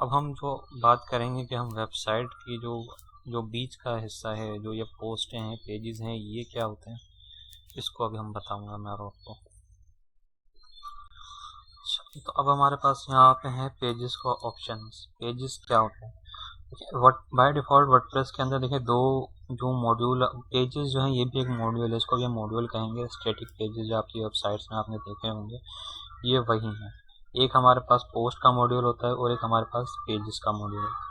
अब हम जो बात करेंगे कि हम वेबसाइट की जो बीच का हिस्सा है, जो ये पोस्ट हैं, पेजेस हैं, ये क्या होते हैं, इसको अभी हम बताऊंगा मैं आपको। तो अब हमारे पास यहाँ पे हैं पेजेस का ऑप्शंस। पेजेस क्या होते हैं? बाय डिफॉल्ट वर्डप्रेस के अंदर देखिए दो जो मॉड्यूल पेजेस जो है, ये भी एक मॉड्यूल है, इसको भी हम मॉड्यूल कहेंगे। स्टैटिक पेजेस जो आपकी वेबसाइट्स में आपने देखे होंगे, ये वही हैं। एक हमारे पास पोस्ट का मॉड्यूल होता है और एक हमारे पास पेजेस का मॉड्यूल है।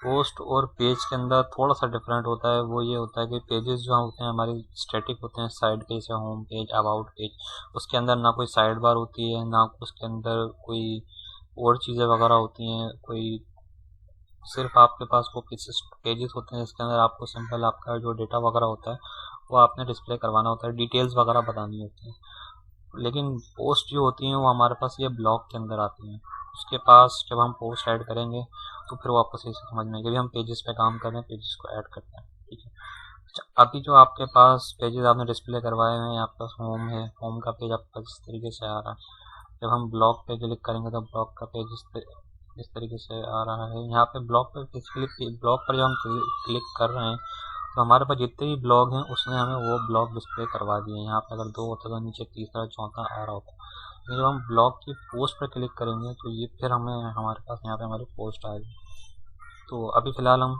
पोस्ट और पेज के अंदर थोड़ा सा डिफरेंट होता है। वो ये होता है कि पेजेस जो होते हैं हमारे स्टैटिक होते हैं, साइड पेज या होम पेज, अबाउट पेज। उसके अंदर ना कोई साइड बार होती है, ना उसके अंदर कोई और चीज़ें वगैरह होती हैं। कोई सिर्फ आपके पास वो पेजेस होते हैं जिसके अंदर आपको सिंपल आपका जो डेटा वगैरह होता है वो आपने डिस्प्ले करवाना होता है, डिटेल्स वगैरह बतानी होती है। लेकिन पोस्ट जो होती हैं वो हमारे पास ये ब्लॉक के अंदर आती हैं। उसके पास जब हम पोस्ट ऐड करेंगे तो फिर वो आपको सही से समझ में आएगी। अभी हम पेजेस पे काम कर रहे हैं, पेजेस को ऐड करते हैं, ठीक है। अच्छा, अभी जो आपके पास पेजेस आपने डिस्प्ले करवाए हुए हैं, आपके पास होम है, होम का पेज आपके पास इस तरीके से आ रहा है। जब हम ब्लॉक पे क्लिक करेंगे तो ब्लॉक का पेज इस तरीके से आ रहा है। यहाँ पे ब्लॉग पर बेसिकली ब्लॉग पर जब हम क्लिक कर रहे हैं तो हमारे पास जितने भी ब्लॉग हैं उसने हमें वो ब्लॉग डिस्प्ले करवा दिए। यहाँ पे अगर 2 होता तो नीचे तीसरा चौथा आ रहा होता। तो जब हम ब्लॉग की पोस्ट पर क्लिक करेंगे तो ये फिर हमें हमारे पास यहाँ पे हमारी पोस्ट आ गई। तो अभी फ़िलहाल हम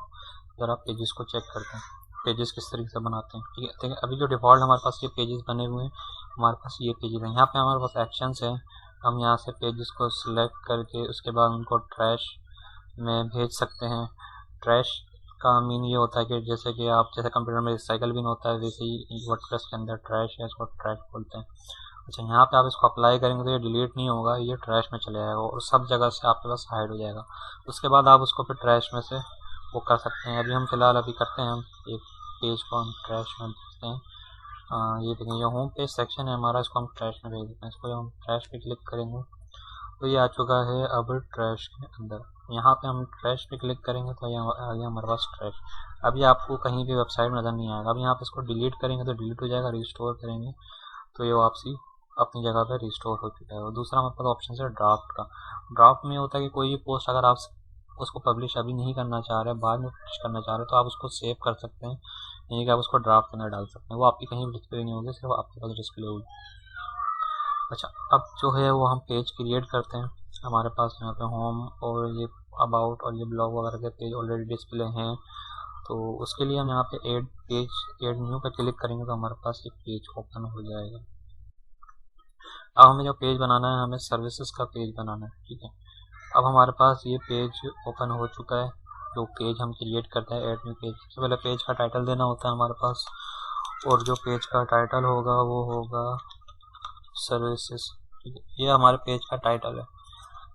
ज़रा पेजेस को चेक करते हैं, पेजेस किस तरीके से बनाते हैं, ठीक है। देखिए अभी जो डिफ़ॉल्ट हमारे पास ये पेजेस बने हुए हैं, हमारे पास ये पेजेस हैं। यहाँ पे हमारे पास एक्शंस हैं। हम यहाँ से पेजेस को सिलेक्ट करके उसके बाद उनको ट्रैश में भेज सकते हैं। ट्रैश का मीन ये होता है कि जैसे कंप्यूटर में रिसाइकल बिन होता है, वैसे ही वर्डप्रेस के अंदर ट्रैश है, इसको ट्रैश बोलते हैं। अच्छा, यहाँ पे आप इसको अप्लाई करेंगे तो ये डिलीट नहीं होगा, ये ट्रैश में चले जाएगा और सब जगह से आपके पास हाइड हो जाएगा। उसके बाद आप उसको फिर ट्रैश में से वो कर सकते हैं। अभी हम फिलहाल अभी करते हैं, हम एक पेज को हम ट्रैश में भेजते हैं। ये देखें, ये होम पेज सेक्शन है हमारा, इसको हम ट्रैश में भेज देते हैं। इसको जब हम ट्रैश पे क्लिक करेंगे तो ये आ चुका है अब ट्रैश के अंदर। यहाँ पे हम ट्रैश पे क्लिक करेंगे तो ये आ गया हमारे पास ट्रैश। अभी आपको कहीं भी वेबसाइट में नज़र नहीं आएगा। अब यहाँ पे इसको डिलीट करेंगे तो डिलीट हो जाएगा, रिस्टोर करेंगे तो ये वापसी अपनी जगह पे रिस्टोर हो चुका है। और दूसरा हमारे पास ऑप्शन है ड्राफ्ट का। ड्राफ्ट में होता है कि कोई भी पोस्ट अगर आप उसको पब्लिश अभी नहीं करना चाह रहे, बाद में पब्लिश करना चाह रहे, तो आप उसको सेव कर सकते हैं, यानी कि आप उसको ड्राफ्ट के अंदर डाल सकते हैं। वो आपकी कहीं भी डिस्प्ले नहीं होगी, सिर्फ आपके पास डिस्प्ले होगी। अच्छा, अब जो है वो हम पेज क्रिएट करते हैं। हमारे पास यहाँ पे होम और ये अबाउट और ये ब्लॉग वगैरह के पेज ऑलरेडी डिस्प्ले हैं। तो उसके लिए हम यहाँ पे ऐड न्यू पे क्लिक करेंगे तो हमारे पास एक पेज ओपन हो जाएगा। अब हमें जो पेज बनाना है, हमें सर्विसेज का पेज बनाना है, ठीक है। अब हमारे पास ये पेज ओपन हो चुका है। जो पेज हम क्रिएट करते हैं ऐड न्यू पेज, सबसे पहले पेज का टाइटल देना होता है हमारे पास, और जो पेज का टाइटल होगा वो होगा सर्विसेज, ठीक है। ये हमारे पेज का टाइटल है।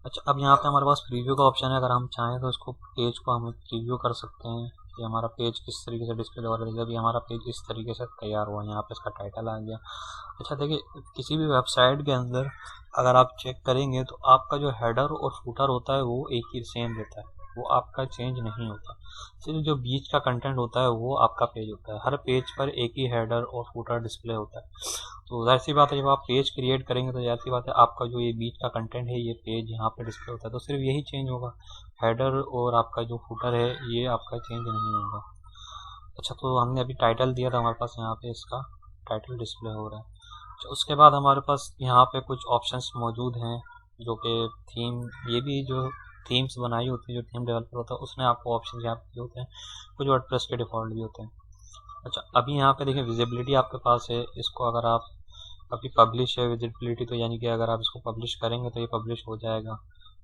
अच्छा, अब यहाँ पे हमारे पास प्रीव्यू का ऑप्शन है। अगर हम चाहें तो इसको पेज को हम प्रीव्यू कर सकते हैं कि हमारा पेज किस तरीके से डिस्प्ले हो रहा है। अभी हमारा पेज इस तरीके से तैयार हुआ है, यहाँ पे इसका टाइटल आ गया। अच्छा, देखिए किसी भी वेबसाइट के अंदर अगर आप चेक करेंगे तो आपका जो हेडर और फुटर होता है वो एक ही सेम रहता है, वो आपका चेंज नहीं होता। सिर्फ जो बीच का कंटेंट होता है वो आपका पेज होता है। हर पेज पर एक ही हेडर और फुटर डिस्प्ले होता है। तो जाहिर सी बात है, जब आप पेज क्रिएट करेंगे तो जाहिर सी बात है आपका जो ये बीच का कंटेंट है ये पेज यहाँ पे डिस्प्ले होता है, तो सिर्फ यही चेंज होगा। हेडर और आपका जो फुटर है ये आपका चेंज नहीं होगा। अच्छा, तो हमने अभी टाइटल दिया था, हमारे पास यहाँ पे इसका टाइटल डिस्प्ले हो रहा है। अच्छा, उसके बाद हमारे पास यहाँ पे कुछ ऑप्शंस मौजूद हैं जो कि थीम, ये भी जो थीम्स बनाई होती है, जो थीम डेवलपर होता है उसने आपको ऑप्शन यहाँ पे होते हैं। कुछ वर्डप्रेस के डिफ़ॉल्ट भी होते हैं। अच्छा, अभी यहाँ पे देखिए विजिबिलिटी आपके पास है। इसको अगर आप अभी पब्लिश है विजिबिलिटी, तो यानी कि अगर आप इसको पब्लिश करेंगे तो ये पब्लिश हो जाएगा।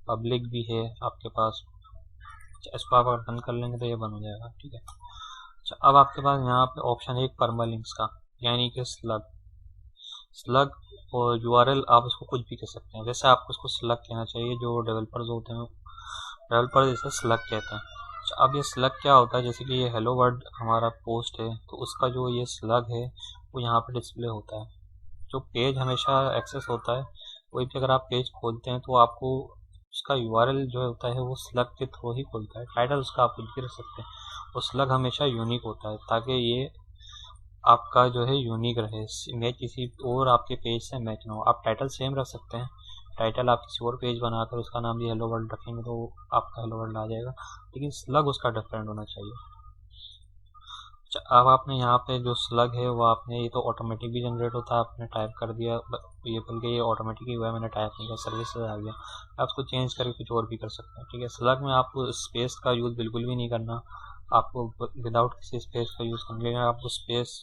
पब्लिक भी है आपके पास। अच्छा, इसको आप अगर बंद कर लेंगे तो ये बंद हो जाएगा, ठीक है। अच्छा, अब आपके पास यहाँ पे ऑप्शन है एक परमालिंक्स का, यानी कि स्लग और यूआरएल आप इसको कुछ भी कह सकते हैं। वैसे आपको इसको स्लग कहना चाहिए, जो डेवलपर्स होते हैं डेवलपर इसे स्लग कहते हैं। अच्छा, अब ये स्लग क्या होता है, जैसे कि ये हेलो वर्ल्ड हमारा पोस्ट है तो उसका जो ये स्लग है वो यहाँ पे डिस्प्ले होता है। जो पेज हमेशा एक्सेस होता है, कोई भी अगर आप पेज खोलते हैं तो आपको उसका यूआरएल जो होता है वो स्लग के थ्रू ही खुलता है। टाइटल उसका आप कुछ भी रख सकते हैं, वो स्लग हमेशा यूनिक होता है ताकि ये आपका जो है यूनिक रहे, मैच किसी और आपके पेज से मैच ना हो। आप टाइटल सेम रख सकते हैं, टाइटल आप किसी और पेज बनाकर उसका नाम भी हेलो वर्ल्ड रखेंगे तो आपका हेलो वर्ल्ड आ जाएगा, लेकिन स्लग उसका डिफरेंट होना चाहिए। अब आपने यहाँ पे जो स्लग है वो आपने, ये तो ऑटोमेटिक भी जनरेट होता है, आपने टाइप कर दिया, ये बल्कि ये ऑटोमेटिक ही हुआ है, मैंने टाइप नहीं किया, सर्विस से आ गया। आप उसको चेंज करके कुछ और भी कर सकते हैं, ठीक है। स्लग में आपको स्पेस का यूज़ बिल्कुल भी नहीं करना, आपको विदाउट किसी स्पेस का यूज़ करने के, आपको स्पेस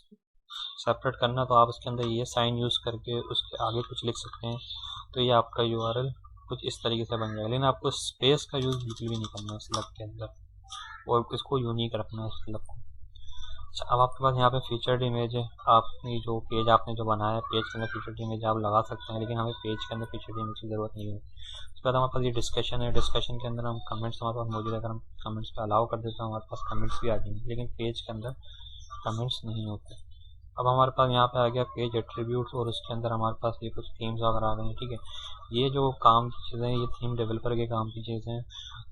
सेपरेट करना तो आप उसके अंदर ये साइन यूज़ करके उसके आगे कुछ लिख सकते हैं, तो ये आपका URL कुछ इस तरीके से बन जाएगा। लेकिन आपको स्पेस का यूज़ बिल्कुल भी नहीं करना है स्लग के अंदर, और इसको यूनिक रखना है स्लग को। अच्छा, अब आपके पास यहाँ पे फीचर्ड इमेज है, आपकी जो पेज आपने जो बनाया है पेज के अंदर फीचर्ड इमेज आप लगा सकते हैं, लेकिन हमें पेज के अंदर फीचर्ड इमेज की ज़रूरत नहीं है। उसके बाद हमारे पास ये डिस्कशन है, डिस्कशन के अंदर हम कमेंट्स हमारे पास मौजूद है, अगर हम कमेंट्स पे अलाउ कर देते हैं हमारे पास कमेंट्स भी आ जाएंगे, लेकिन पेज के अंदर कमेंट्स नहीं होते। अब हमारे पास यहाँ पे आ गया पेज एट्रीब्यूट्स, और उसके अंदर हमारे पास ये कुछ थीम्स वगैरह आ गए हैं, ठीक है। ये जो काम की चीज़ें हैं ये थीम डेवलपर के काम की चीज़ें हैं,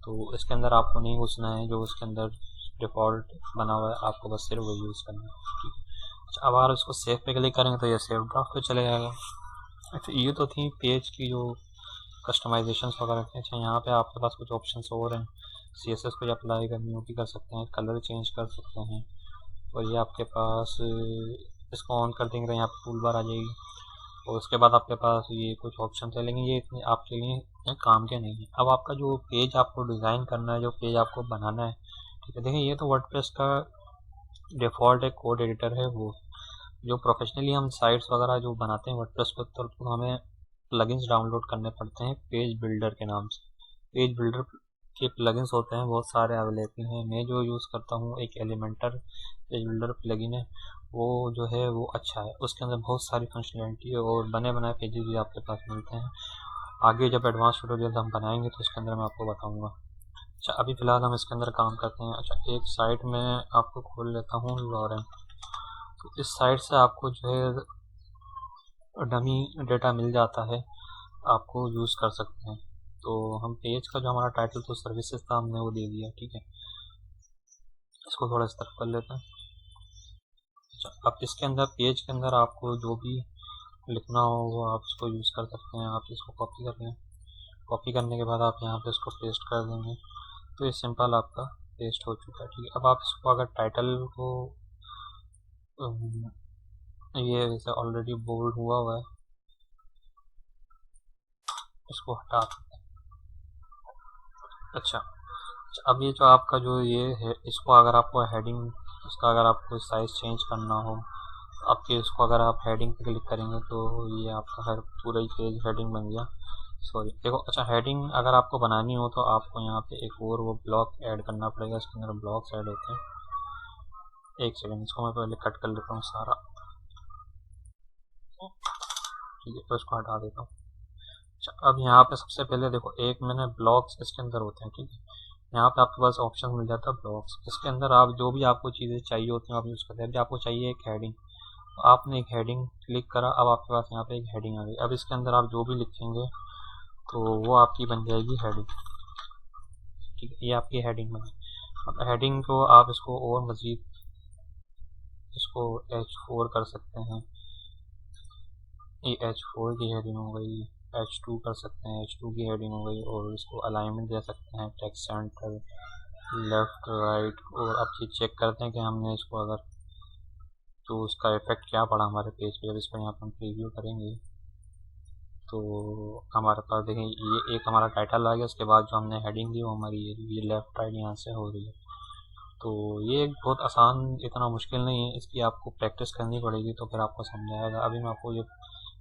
तो इसके अंदर आपको नहीं घुसना है, जो उसके अंदर डिफ़ॉल्ट बना हुआ है आपको बस सिर्फ वही यूज़ करना है, ठीक है। अच्छा, अब अगर उसको सेव पे क्लिक करेंगे तो ये सेव ड्राफ्ट पे चले जाएगा। अच्छा, ये तो थी पेज की जो कस्टमाइजेशन वगैरह थे। अच्छा, यहाँ पे आपके पास कुछ ऑप्शंस और हैं, CSS को अप्लाई करनी हो भी कर सकते हैं, कलर चेंज कर सकते हैं, और ये आपके पास इसको ऑन कर देंगे तो यहाँ पर टूल बार आ जाएगी, और उसके बाद आपके पास ये कुछ ऑप्शन थे, लेकिन ये इतने आपके लिए काम के नहीं है। अब आपका जो पेज आपको डिज़ाइन करना है, जो पेज आपको बनाना है, ठीक है, देखिए ये तो वर्डप्रेस का डिफ़ॉल्ट एक कोड एडिटर है, वो जो प्रोफेशनली हम साइट्स वगैरह जो बनाते हैं वर्डप्रेस पर तो हमें प्लगइन्स डाउनलोड करने पड़ते हैं पेज बिल्डर के नाम से। पेज बिल्डर के प्लगइन्स होते हैं बहुत सारे अवेलेबल हैं, मैं जो यूज़ करता हूँ एक एलिमेंटर पेज बिल्डर प्लगइन है, वो जो है वो अच्छा है, उसके अंदर बहुत सारी फंक्शनलिटी है और बने बनाए पेजेस भी आपके पास मिलते हैं। आगे जब एडवांस ट्यूटोरियल हम बनाएंगे तो उसके अंदर मैं आपको बताऊँगा। अच्छा, अभी फ़िलहाल हम इसके अंदर काम करते हैं। अच्छा, एक साइट में आपको खोल लेता हूँ लॉरेन, तो इस साइट से आपको जो है डमी डेटा मिल जाता है, आपको यूज़ कर सकते हैं। तो हम पेज का जो हमारा टाइटल तो सर्विसेज था हमने वो दे दिया, ठीक है। इसको थोड़ा इस तरफ कर लेते हैं। अच्छा, अब इसके अंदर पेज के अंदर आपको जो भी लिखना हो वो आप इसको यूज़ कर सकते हैं। आप इसको कॉपी कर लें, कॉपी करने के बाद आप यहाँ पे इसको पेस्ट कर देंगे, तो ये सिंपल आपका पेस्ट हो चुका है, ठीक है। अब आप इसको अगर टाइटल को ये जैसे ऑलरेडी बोल्ड हुआ है इसको हटा देते हैं। अच्छा, अब ये जो आपका जो ये है, इसको अगर आपको हेडिंग, इसका अगर आपको साइज़ चेंज करना हो, आपके इसको अगर आप हेडिंग पे क्लिक करेंगे तो ये आपका हर पूरा ही पेज हेडिंग बन गया। सॉरी, देखो, अच्छा, हेडिंग अगर आपको बनानी हो तो आपको यहाँ पे एक और वो ब्लॉक ऐड करना पड़ेगा, इसके अंदर ब्लॉक्स ऐड होते हैं। एक सेकेंड, इसको मैं पहले कट कर लेता हूँ सारा, ठीक है, तो इसको हटा देता हूँ। अच्छा, अब यहाँ पे सबसे पहले देखो एक मैंने ब्लॉक्स इसके अंदर होते हैं, ठीक है। यहाँ पे आपके पास ऑप्शन मिल जाता है ब्लॉक्स, इसके अंदर आप जो भी आपको चीज़ें चाहिए होती हैं आप यूज़ करते हैं। अभी आपको चाहिए एक हेडिंग, तो आपने एक हेडिंग क्लिक करा, अब आपके पास यहाँ पे एक हेडिंग आ गई। अब इसके अंदर आप जो भी लिखेंगे तो वो आपकी बन जाएगी हेडिंग, ठीक है, ये आपकी हेडिंग बनी। अब हेडिंग को आप इसको और मज़ीद इसको H4 कर सकते हैं, ये H4 की हेडिंग हो गई, H2 कर सकते हैं, H2 की हेडिंग हो गई, और इसको अलाइनमेंट दे सकते हैं, टेक्स्ट सेंटर, लेफ्ट, राइट, और अब ये चेक करते हैं कि हमने इसको अगर तो उसका इफेक्ट क्या पड़ा हमारे पेज पे। जब इसको यहाँ पर हम प्रीव्यू करेंगे तो हमारे पास देखें ये एक हमारा टाइटल आ गया, उसके बाद जो हमने हेडिंग दी वो हमारी ये लेफ्ट राइट यहाँ से हो रही है। तो ये बहुत आसान, इतना मुश्किल नहीं है, इसकी आपको प्रैक्टिस करनी पड़ेगी तो फिर आपको समझ आएगा। अभी मैं आपको ये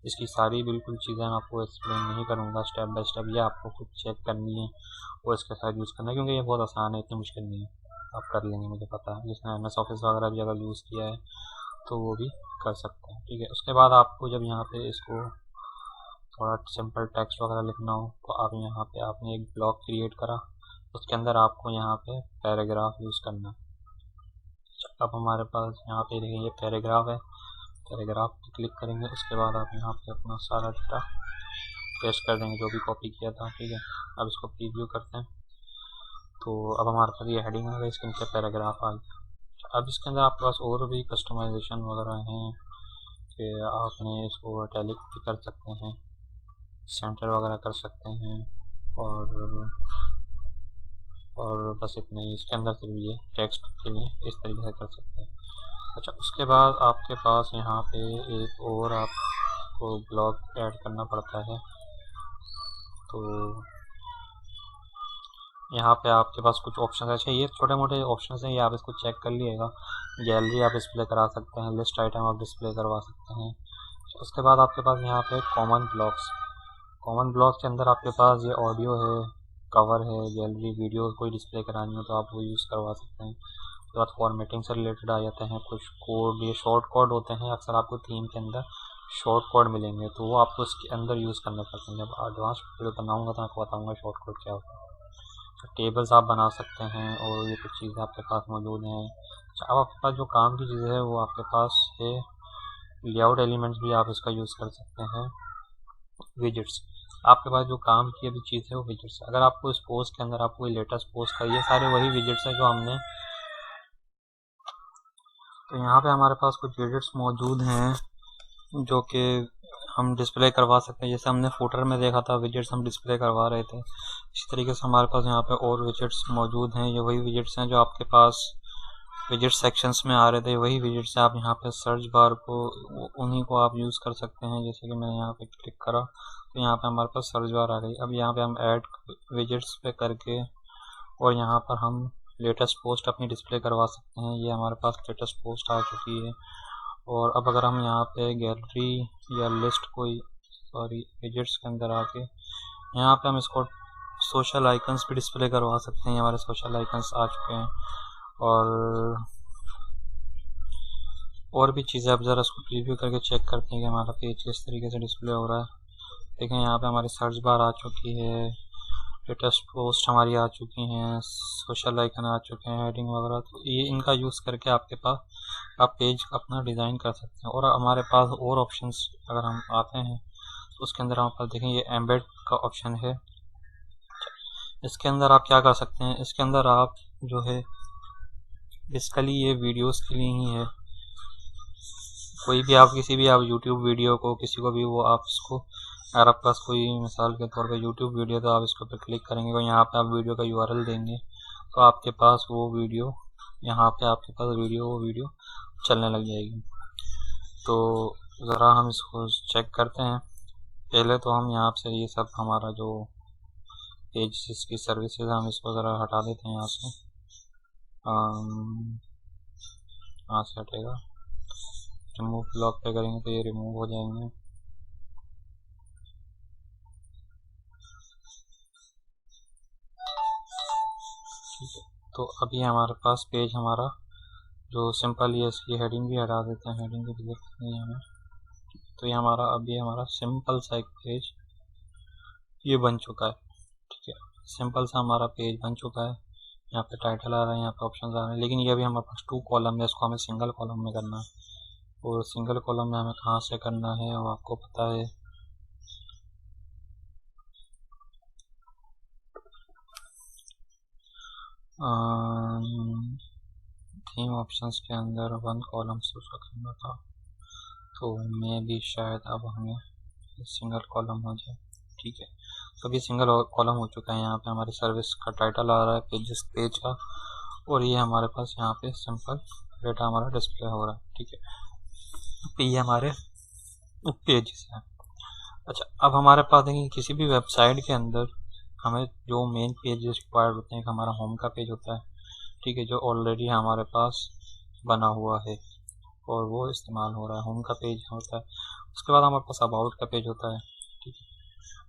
इसकी सारी बिल्कुल चीज़ें मैं आपको एक्सप्लेन नहीं करूँगा, स्टेप बाय स्टेप ये आपको खुद चेक करनी है और इसके साथ यूज़ करना है, क्योंकि ये बहुत आसान है, इतनी मुश्किल नहीं है, आप कर लेंगे, मुझे पता है। जिसने MS ऑफिस वगैरह भी अगर यूज़ किया है तो वो भी कर सकते हैं, ठीक है। उसके बाद आपको जब यहाँ पे इसको थोड़ा सिंपल टेक्स्ट वगैरह लिखना हो तो आप यहाँ पे आपने एक ब्लॉक क्रिएट करा, उसके अंदर आपको यहाँ पे पैराग्राफ यूज़ करना है। अब हमारे पास यहाँ पे देखिए ये पैराग्राफ है, पैराग्राफ पे क्लिक करेंगे, उसके बाद आप यहाँ पे अपना सारा डेटा पेस्ट कर देंगे जो भी कॉपी किया था, ठीक है। अब इसको प्रीव्यू करते हैं तो अब हमारे पास ये हेडिंग आ गई, इसके नीचे पैराग्राफ आ गया। अब इसके अंदर आपके पास और भी कस्टमाइजेशन वगैरह हैं कि आपने इसको इटैलिक भी कर सकते हैं, सेंटर वगैरह कर सकते हैं, और बस इतना ही। इसके अंदर सिर्फ ये टेक्स्ट के लिए इस तरीके से कर सकते हैं। अच्छा, उसके बाद आपके पास यहाँ पे एक और आपको ब्लॉग ऐड करना पड़ता है। तो यहाँ पे आपके पास कुछ ऑप्शन है। अच्छा, ये छोटे मोटे ऑप्शन हैं, ये आप इसको चेक कर लीजिएगा। गैलरी आप डिस्प्ले करा सकते हैं, लिस्ट आइटम आप डिस्प्ले करवा सकते हैं। उसके बाद आपके पास यहाँ पे कॉमन ब्लॉक्स के अंदर आपके पास ये ऑडियो है, कवर है, गैलरी, वीडियो कोई डिस्प्ले करानी हो तो आप वो यूज़ करवा सकते हैं। उसके बाद फॉर्मेटिंग से रिलेटेड आ जाते हैं कुछ कोड, ये शॉर्ट कोड होते हैं। अक्सर आपको थीम के अंदर शॉर्ट कोड मिलेंगे, तो वो आपको उसके अंदर यूज़ करना पड़ते हैं। जब एडवांस वीडियो बनाऊँगा तो आपको बताऊँगा शॉर्ट कोड क्या होता है। टेबल्स आप बना सकते हैं, और ये कुछ चीज़ें आपके पास मौजूद हैं। अच्छा, अब आपके पास जो काम की चीज़ें हैं वो आपके पास है। लेआउट एलिमेंट्स भी आप इसका यूज़ कर सकते हैं। विजेट्स, आपके पास जो काम की अभी चीज़ है वो विजेट्स। अगर आपको इस पोस्ट के अंदर आपको लेटेस्ट पोस्ट का, ये सारे वही विजेट्स हैं जो हमने, तो यहाँ पे हमारे पास कुछ विजेट्स मौजूद हैं जो कि हम डिस्प्ले करवा सकते हैं। जैसे हमने फुटर में देखा था विजेट्स हम डिस्प्ले करवा रहे थे, इसी तरीके से हमारे पास यहाँ पे और विजेट्स मौजूद हैं। ये वही विजेट्स हैं जो आपके पास विजेट सेक्शंस में आ रहे थे, वही विजेट्स हैं। आप यहाँ पे सर्च बार को, उन्हीं को आप यूज़ कर सकते हैं। जैसे कि मैंने यहाँ पे क्लिक करा तो यहाँ पे हमारे पास सर्च बार आ गई। अब यहाँ पे हम ऐड विजेट्स पे करके और यहाँ पर हम लेटेस्ट पोस्ट अपनी डिस्प्ले करवा सकते हैं। ये हमारे पास लेटेस्ट पोस्ट आ चुकी है। और अब अगर हम यहाँ पे गैलरी या लिस्ट कोई विजेट्स के अंदर आके यहाँ पे हम इसको सोशल आइकन्स भी डिस्प्ले करवा सकते हैं। हमारे सोशल आइकन्स आ चुके हैं, और भी चीज़ें। अब ज़रा इसको प्रीव्यू करके चेक करते हैं कि हमारा पेज किस तरीके से डिस्प्ले हो रहा है। देखें, यहाँ पे हमारी सर्च बार आ चुकी है, लेटेस्ट पोस्ट हमारी आ चुकी हैं, सोशल आइकन आ चुके हैं, हेडिंग वगैरह। तो ये इनका यूज़ करके आपके पास आप पेज अपना डिज़ाइन कर सकते हैं। और हमारे पास और ऑप्शंस अगर हम आते हैं तो उसके अंदर हम पर देखें, ये एम्बेड का ऑप्शन है। इसके अंदर आप क्या कर सकते हैं, इसके अंदर आप जो है बेसिकली ये वीडियोस के लिए ही है। कोई भी आप किसी भी आप यूट्यूब वीडियो को किसी को भी वो आप इसको, अगर आपके पास कोई मिसाल के तौर पे यूट्यूब वीडियो, तो आप इसके ऊपर क्लिक करेंगे और यहाँ पे आप वीडियो का यूआरएल देंगे तो आपके पास वो वीडियो, यहाँ पे आपके पास वो वीडियो चलने लग जाएगी। तो ज़रा हम इसको चेक करते हैं। पहले तो हम यहाँ से ये सब हमारा जो पेज की सर्विसेज हम इसको ज़रा हटा देते हैं यहाँ से। यहाँ से हटेगा, रिमूव ब्लॉक पे करेंगे तो ये रिमूव हो जाएंगे। ठीक है, तो अभी हमारे पास पेज हमारा जो सिंपल, ये इसकी हेडिंग भी हटा देते हैं, हेडिंग की जरूरत नहीं है हमें। तो ये हमारा अभी हमारा सिंपल सा एक पेज ये बन चुका है। ठीक है, सिंपल सा हमारा पेज बन चुका है। यहाँ पे टाइटल आ रहा है, यहाँ पे ऑप्शन आ रहे हैं, लेकिन ये अभी हमारे पास 2 कॉलम है, इसको हमें सिंगल कॉलम में करना है। और सिंगल कॉलम में हमें कहाँ से करना है वो आपको पता है। थीम ऑप्शंस के अंदर 1 कॉलम से उसका करना था, तो मैं भी शायद अब हमें सिंगल कॉलम हो जाए। ठीक है, तो अभी सिंगल कॉलम हो चुका है। यहाँ पे हमारी सर्विस का टाइटल आ रहा है पेज का, और ये हमारे पास यहाँ पे सिंपल डेटा हमारा डिस्प्ले हो रहा है। ठीक है, तो ये हमारे पेजेस हैं। अच्छा, अब हमारे पास देखिए किसी भी वेबसाइट के अंदर हमें जो मेन पेजेस रिक्वायर्ड होते हैं, हमारा होम का पेज होता है, ठीक है, जो ऑलरेडी हमारे पास बना हुआ है और वो इस्तेमाल हो रहा है, होम का पेज होता है। उसके बाद हमारे पास अबाउट का पेज होता है। ठीक है,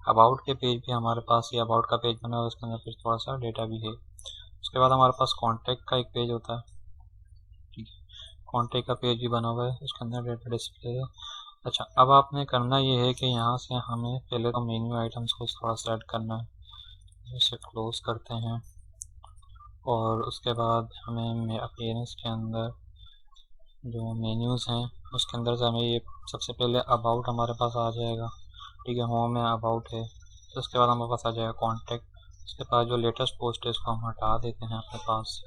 अबाउट के पेज भी हमारे पास, ये अबाउट का पेज बना हुआ है, उसके अंदर फिर थोड़ा सा डेटा भी है। उसके बाद हमारे पास कॉन्टैक्ट का एक पेज होता है। ठीक है, कॉन्टैक्ट का पेज भी बना हुआ है, उसके अंदर डेटा डिस्प्ले है। अच्छा, अब आपने करना ये है कि यहाँ से हमें पहले तो मेन्यू आइटम्स को थोड़ा सा ऐड करना है। इसे क्लोज करते हैं, और उसके बाद हमें अपीयरेंस के अंदर जो मेन्यूज़ हैं उसके अंदर से हमें ये सबसे पहले अबाउट हमारे पास आ जाएगा। ठीक है, होम में अबाउट है, तो उसके बाद हमारे पास आ जाएगा कॉन्टैक्ट। उसके बाद जो लेटेस्ट पोस्ट है इसको हम हटा देते हैं अपने पास।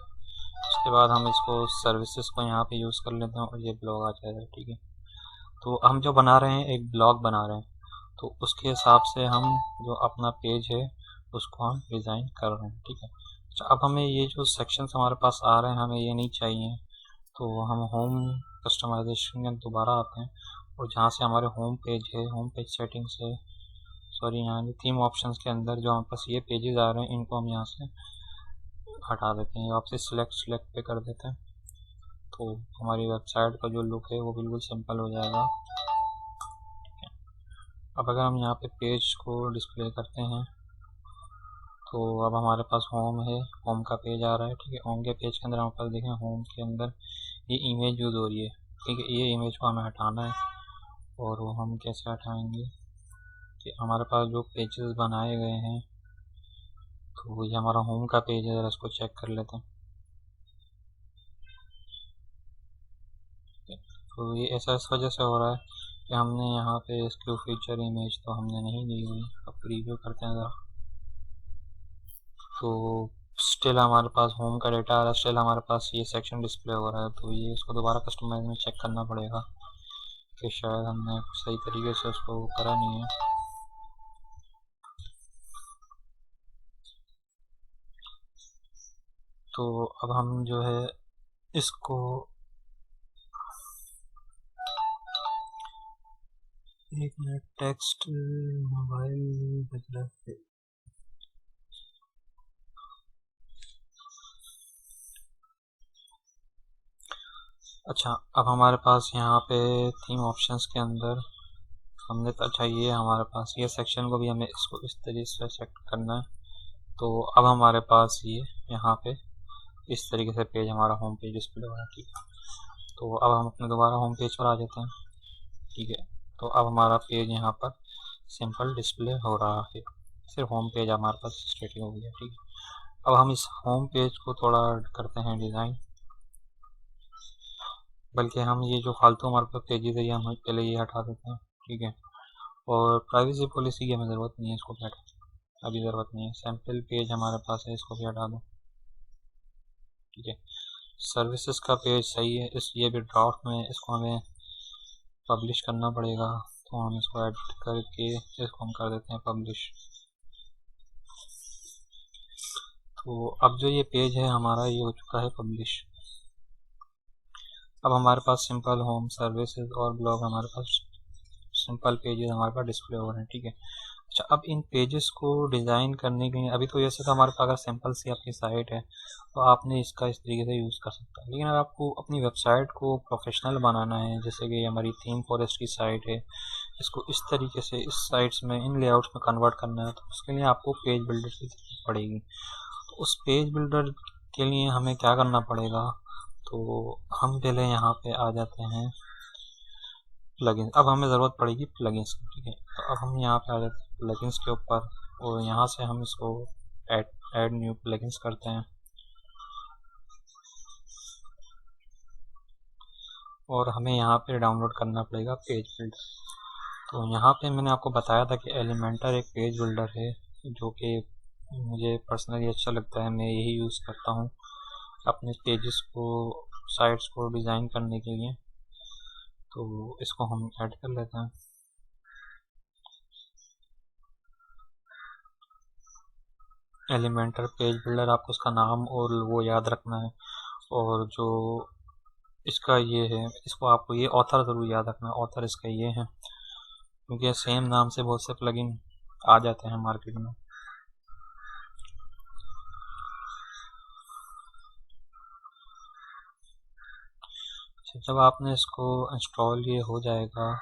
उसके बाद हम इसको सर्विसेज को यहाँ पे यूज़ कर लेते हैं और ये ब्लॉग आ जाएगा। ठीक है, तो हम जो बना रहे हैं एक ब्लॉग बना रहे हैं, तो उसके हिसाब से हम जो अपना पेज है उसको हम डिज़ाइन कर रहे हैं, ठीक है। अच्छा, अब हमें ये जो सेक्शंस हमारे पास आ रहे हैं हमें ये नहीं चाहिए, तो हम होम कस्टमाइजेशन में दोबारा आते हैं और जहाँ से हमारे होम पेज है, होम पेज सेटिंग्स है, सॉरी यहाँ थीम ऑप्शंस के अंदर जो हमारे पास ये पेजेस आ रहे हैं इनको हम यहाँ से हटा देते हैं, आपसे सिलेक्ट पे कर देते हैं, तो हमारी वेबसाइट का जो लुक है वो बिल्कुल सिंपल हो जाएगा। अब अगर हम यहाँ पे पेज को डिस्प्ले करते हैं तो अब हमारे पास होम है, होम का पेज आ रहा है, ठीक है। होम के पेज के अंदर हमारे पास देखें होम के अंदर ये इमेज यूज़ हो रही है, ठीक है। ये इमेज को हमें हटाना है और वो हम कैसे हटाएंगे कि हमारे पास जो पेजेस बनाए गए हैं, तो ये हमारा होम का पेज है, ज़रा इसको चेक कर लेते हैं। तो ये ऐसा इस वजह से हो रहा है कि हमने यहाँ पे इसकी फीचर इमेज तो हमने नहीं दी हुई। अब प्रीव्यू करते हैं ज़रा, तो स्टिल हमारे पास होम का डेटा आ रहा है, स्टिल हमारे पास ये सेक्शन डिस्प्ले हो रहा है। तो ये इसको दोबारा कस्टमाइज में चेक करना पड़ेगा कि शायद हमने सही तरीके से उसको करा नहीं है। तो अब हम जो है इसको एक मिनट, टेक्स्ट मोबाइल बज रहा है। अच्छा, अब हमारे पास यहाँ पे थीम ऑप्शंस के अंदर हमने अच्छा ये हमारे पास ये सेक्शन को भी हमें इसको इस तरीके से सेलेक्ट करना है। तो अब हमारे पास ये यहाँ पे इस तरीके से पेज हमारा होम पेज डिस्प्ले हो रहा है, ठीक है। तो अब हम अपने दोबारा होम पेज पर आ जाते हैं, ठीक है। तो अब हमारा पेज यहाँ पर सिंपल डिस्प्ले हो रहा है, सिर्फ होम पेज हमारे पास स्टेटिक हो गया, ठीक है। अब हम इस होम पेज को थोड़ा करते हैं डिज़ाइन, बल्कि हम ये जो फालतू हमारे पास पेजेस है ये हम पहले ये हटा देते हैं, ठीक है। और प्राइवेसी पॉलिसी की हमें ज़रूरत नहीं है, इसको भी हटा, अभी ज़रूरत नहीं है। सैम्पल पेज हमारे पास है, इसको भी हटा दो, ठीक है। सर्विसेज का पेज सही है, इस ये भी ड्राफ्ट में, इसको हमें पब्लिश करना पड़ेगा, तो हम इसको एडिट करके इसको हम कर देते हैं पब्लिश। तो अब जो ये पेज है हमारा ये हो चुका है पब्लिश। अब हमारे पास सिंपल होम सर्विसेज और ब्लॉग हमारे पास सिंपल पेजेस हमारे पास डिस्प्ले हो रहे हैं, ठीक है। अच्छा, अब इन पेजेस को डिज़ाइन करने के लिए अभी तो जैसे तो हमारे पास अगर सिंपल सी आपकी साइट है तो आपने इसका इस तरीके से यूज़ कर सकते हैं, लेकिन अगर आपको अपनी वेबसाइट को प्रोफेशनल बनाना है, जैसे कि हमारी थीम फॉरेस्ट की साइट है, इसको इस तरीके से इस साइट्स में इन लेआउट्स में कन्वर्ट करना है, तो उसके लिए आपको पेज बिल्डर की ज़रूरत पड़ेगी। तो उस पेज बिल्डर के लिए हमें क्या करना पड़ेगा, तो हम पहले यहाँ पे आ जाते हैं प्लगइन्स। अब हमें ज़रूरत पड़ेगी प्लगइन्स की, ठीक है। तो अब हम यहाँ पे आ जाते हैं प्लगइन्स के ऊपर और यहाँ से हम इसको ऐड न्यू प्लगइन्स करते हैं और हमें यहाँ पे डाउनलोड करना पड़ेगा पेज बिल्डर। तो यहाँ पे मैंने आपको बताया था कि एलिमेंटर एक पेज बिल्डर है जो कि मुझे पर्सनली अच्छा लगता है, मैं यही यूज़ करता हूँ अपने पेजेस को, साइट्स को डिज़ाइन करने के लिए। तो इसको हम ऐड कर लेते हैं। एलिमेंटर पेज बिल्डर, आपको उसका नाम और वो याद रखना है, और जो इसका ये है इसको आपको ये ऑथर ज़रूर याद रखना है, ऑथर इसका ये है, क्योंकि सेम नाम से बहुत से प्लगइन आ जाते हैं मार्केट में। जब आपने इसको इंस्टॉल ये हो जाएगा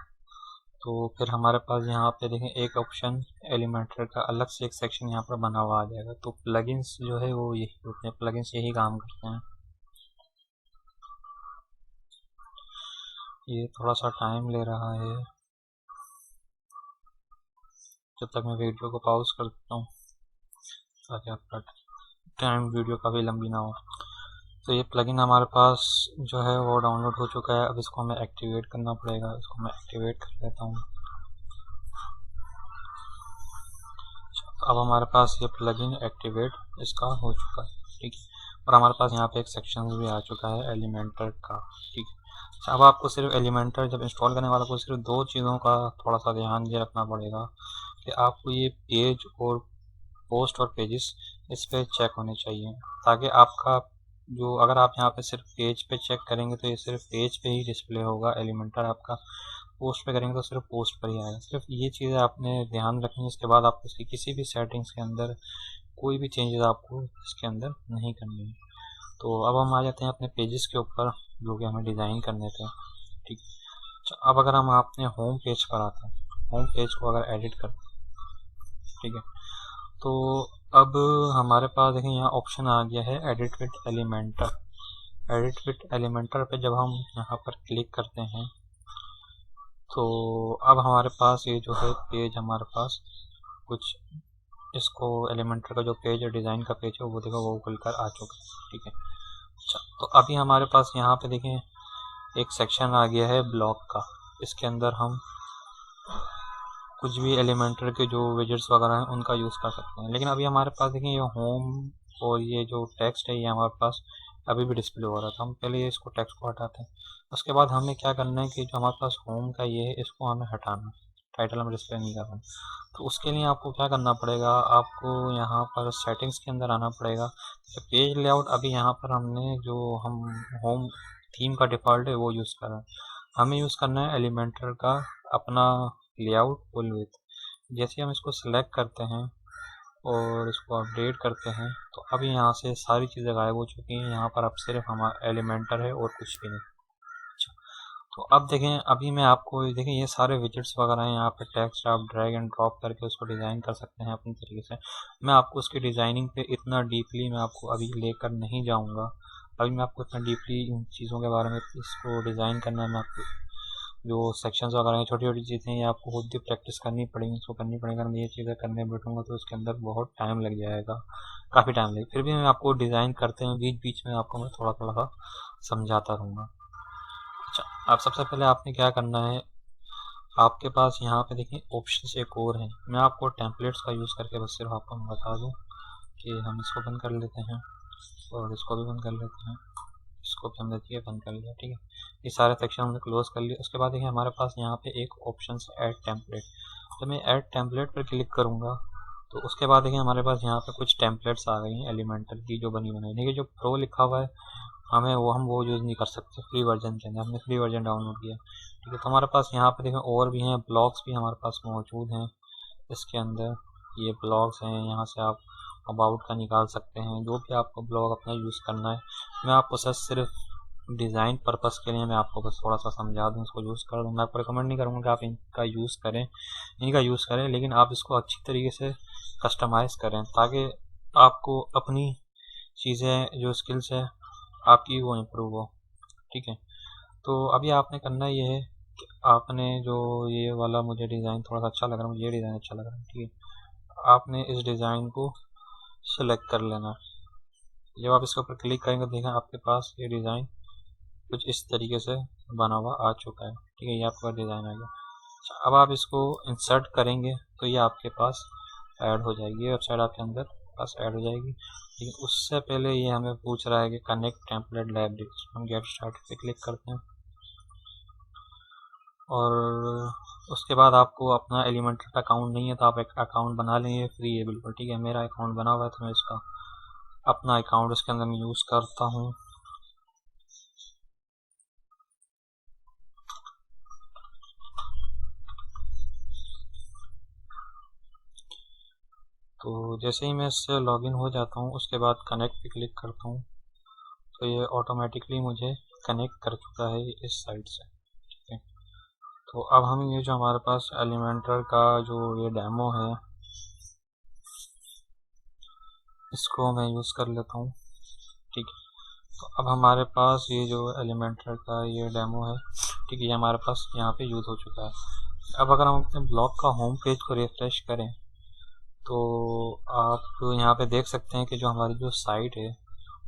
तो फिर हमारे पास यहाँ पे देखें एक ऑप्शन एलिमेंटर का अलग से एक सेक्शन यहाँ पर बना हुआ आ जाएगा। तो प्लगइन्स जो है वो यही होते हैं, प्लगइन्स यही काम करते हैं। ये थोड़ा सा टाइम ले रहा है, जब तक मैं वीडियो को पॉज कर देता हूँ ताकि आपका टाइम वीडियो काफ़ी लंबी ना हो। तो ये प्लगइन हमारे पास जो है वो डाउनलोड हो चुका है। अब इसको हमें एक्टिवेट करना पड़ेगा, इसको मैं एक्टिवेट कर लेता हूँ। अब हमारे पास ये प्लगइन एक्टिवेट इसका हो चुका है, ठीक है। और हमारे पास यहाँ पे एक सेक्शन भी आ चुका है एलिमेंटर का, ठीक है। अब आपको सिर्फ एलिमेंटर जब इंस्टॉल करने वाला को सिर्फ दो चीज़ों का थोड़ा सा ध्यान ये रखना पड़ेगा कि आपको ये पेज और पोस्ट और पेजेस इस पे चेक होने चाहिए, ताकि आपका जो अगर आप यहाँ पे सिर्फ पेज पे चेक करेंगे तो ये सिर्फ पेज पे ही डिस्प्ले होगा एलिमेंटर आपका, पोस्ट पे करेंगे तो सिर्फ पोस्ट पर ही आएगा। सिर्फ ये चीज़ें आपने ध्यान रखनी है। इसके बाद आपको इसकी किसी भी सेटिंग्स के अंदर कोई भी चेंजेस आपको इसके अंदर नहीं करनी है। तो अब हम आ जाते हैं अपने पेजेस के ऊपर जो कि हमें डिज़ाइन करने थे। ठीक, अब अगर हम अपने होम पेज पर आते हैं, होम पेज को अगर एडिट करते हैं, ठीक है, तो अब हमारे पास देखें यहाँ ऑप्शन आ गया है edit with Elementor. Edit with Elementor पे जब हम यहाँ पर क्लिक करते हैं तो अब हमारे पास ये जो है पेज हमारे पास कुछ इसको एलिमेंटर का जो पेज है डिज़ाइन का पेज है वो देखो वो खुलकर आ चुका है। ठीक है, अच्छा, तो अभी हमारे पास यहाँ पे देखें एक सेक्शन आ गया है ब्लॉग का। इसके अंदर हम कुछ भी एलिमेंटर के जो विजेट्स वगैरह हैं उनका यूज़ कर सकते हैं। लेकिन अभी हमारे पास देखें ये होम और ये जो टेक्स्ट है ये हमारे पास अभी भी डिस्प्ले हो रहा था। हम पहले ये इसको टेक्स्ट को हटाते हैं, उसके बाद हमें क्या करना है कि जो हमारे पास होम का ये है इसको हमें हटाना है, टाइटल हम डिस्प्ले नहीं कर रहे। तो उसके लिए आपको क्या करना पड़ेगा, आपको यहाँ पर सेटिंग्स के अंदर आना पड़ेगा। पेज लेआउट अभी यहाँ पर हमने जो हम होम थीम का डिफ़ॉल्ट है वो यूज़ कर रहे हैं, हमें यूज़ करना है एलिमेंटर का अपना लेआउट फुल विथ। जैसे हम इसको सिलेक्ट करते हैं और इसको अपडेट करते हैं तो अभी यहाँ से सारी चीज़ें गायब हो चुकी हैं। यहाँ पर अब सिर्फ हमारा एलिमेंटर है और कुछ भी नहीं। अच्छा, तो अब देखें अभी मैं आपको देखें ये सारे विजेट्स वगैरह हैं, यहाँ पे टेक्स्ट आप ड्रैग एंड ड्रॉप करके उसको डिज़ाइन कर सकते हैं अपनी तरीके से। मैं आपको उसकी डिज़ाइनिंग पे इतना डीपली मैं आपको अभी लेकर नहीं जाऊँगा। अभी मैं आपको इतना डीपली इन चीज़ों के बारे में इसको डिज़ाइन करना मैं आपको जो सेक्शंस वगैरह हैं छोटी छोटी चीज़ें हैं ये आपको खुद भी प्रैक्टिस करनी पड़ेगी, इसको करनी पड़ेगी। अगर मैं ये चीज़ें करने बैठूँगा तो उसके अंदर बहुत टाइम लग जाएगा, काफ़ी टाइम लगेगा। फिर भी मैं आपको डिज़ाइन करते हैं बीच बीच में आपको मैं थोड़ा थोड़ा सा समझाता रहूँगा। अच्छा, अब सबसे पहले आपने क्या करना है, आपके पास यहाँ पे देखिए ऑप्शंस एक और हैं। मैं आपको टेम्पलेट्स का यूज़ करके बस सिर्फ आपको मैं बता दूँ कि हम इसको बंद कर लेते हैं और इसको भी बंद कर लेते हैं, इसको भी हमने दिया बंद कर लिया। ठीक है, ये सारे सेक्शन हमने क्लोज कर लिया। उसके बाद देखिए हमारे पास यहाँ पे एक ऑप्शन है ऐड टेम्पलेट। जब मैं ऐड टेम्पलेट पर क्लिक करूँगा तो उसके बाद देखिए हमारे पास यहाँ पे कुछ टेम्पलेट्स आ गई हैं एलिमेंटर की जो बनी बनाई। देखिए जो प्रो लिखा हुआ है हम वो यूज़ नहीं कर सकते फ्री वर्जन के अंदर, हमने फ्री वर्जन डाउनलोड किया। ठीक है, तो हमारे पास यहाँ पे देखें और भी हैं, ब्लॉग्स भी हमारे पास मौजूद हैं इसके अंदर। ये ब्लॉग्स हैं, यहाँ से आप अबाउट का निकाल सकते हैं, जो भी आपको ब्लॉग अपना यूज़ करना है। मैं आपको सिर्फ डिज़ाइन पर्पस के लिए मैं आपको बस थोड़ा सा समझा दूँ, इसको यूज़ कर दूँ। मैं आपको रिकमेंड नहीं करूँगा कि आप इनका यूज़ करें, लेकिन आप इसको अच्छी तरीके से कस्टमाइज़ करें ताकि आपको अपनी चीज़ें जो स्किल्स है आपकी वो इम्प्रूव हो। ठीक है, तो अभी आपने करना ये है कि आपने जो ये वाला मुझे डिज़ाइन थोड़ा सा अच्छा लग रहा है, मुझे ये डिज़ाइन अच्छा लग रहा है। ठीक है, आपने इस डिज़ाइन को सिलेक्ट कर लेना। जब आप इसके ऊपर क्लिक करेंगे देखें आपके पास ये डिज़ाइन कुछ इस तरीके से बना हुआ आ चुका है। ठीक है, ये आपका डिज़ाइन आ गया। अच्छा, अब आप इसको इंसर्ट करेंगे तो ये आपके पास ऐड हो जाएगी, वेबसाइट आपके अंदर पास ऐड हो जाएगी। लेकिन उससे पहले ये हमें पूछ रहा है कि कनेक्ट टेम्पलेट लाइब्रेरी। हम गेट स्टार्ट पे क्लिक करते हैं और उसके बाद आपको अपना एलिमेंटर का अकाउंट नहीं है तो आप एक अकाउंट बना लेंगे, फ्री है बिल्कुल। ठीक है, मेरा अकाउंट बना हुआ है तो मैं इसका अपना अकाउंट इसके अंदर मैं यूज़ करता हूँ। तो जैसे ही मैं इससे लॉगिन हो जाता हूँ उसके बाद कनेक्ट पे क्लिक करता हूँ तो ये ऑटोमेटिकली मुझे कनेक्ट कर चुका है इस साइट से। ठीक है, तो अब हम ये जो हमारे पास एलिमेंटर का जो ये डेमो है इसको मैं यूज़ कर लेता हूँ। ठीक है, तो अब हमारे पास ये जो एलिमेंटर का ये डेमो है, ठीक है, ये हमारे पास यहाँ पे यूज़ हो चुका है। अब अगर हम अपने ब्लॉग का होम पेज को रिफ्रेश करें तो आप यहाँ पे देख सकते हैं कि जो हमारी जो साइट है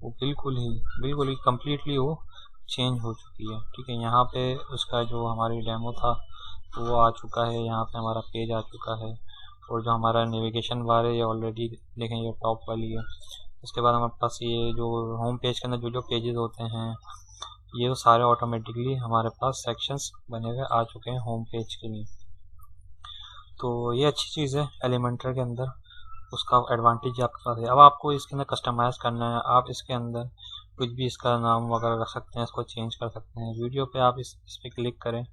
वो बिल्कुल ही कम्प्लीटली वो चेंज हो चुकी है। ठीक है, यहाँ पे उसका जो हमारी डेमो था तो वो आ चुका है, यहाँ पे हमारा पेज आ चुका है और जो हमारा नेविगेशन बार है ये ऑलरेडी देखें ये टॉप वाली है। उसके बाद हमारे पास ये जो होम पेज के अंदर जो पेजेस होते हैं ये सारे ऑटोमेटिकली हमारे पास सेक्शंस बने हुए आ चुके हैं होम पेज के लिए। तो ये अच्छी चीज़ है एलिमेंटर के अंदर, उसका एडवांटेज आपके पास है। अब आपको इसके अंदर कस्टमाइज़ करना है, आप इसके अंदर कुछ भी इसका नाम वगैरह रख सकते हैं, इसको चेंज कर सकते हैं। वीडियो पे आप इस पर क्लिक करें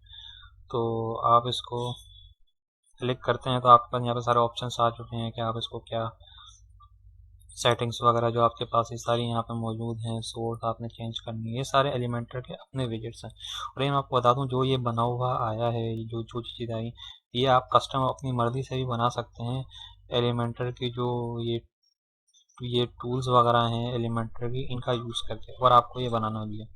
तो आप इसको क्लिक करते हैं तो आपके पास यहाँ पे सारे ऑप्शंस आ चुके हैं कि आप इसको क्या सेटिंग्स वगैरह जो आपके पास ये सारी यहाँ पे मौजूद हैं, सोर्स आपने चेंज करनी है, ये सारे एलिमेंटर के अपने विजेट्स हैं। और ये मैं आपको बता दूँ, जो ये बना हुआ आया है, जो जो चीज़ आई, ये आप कस्टम अपनी मर्ज़ी से भी बना सकते हैं। एलिमेंटर की जो ये टूल्स वगैरह हैं एलिमेंटर की, इनका यूज़ करके, और आपको ये बनाना भी है।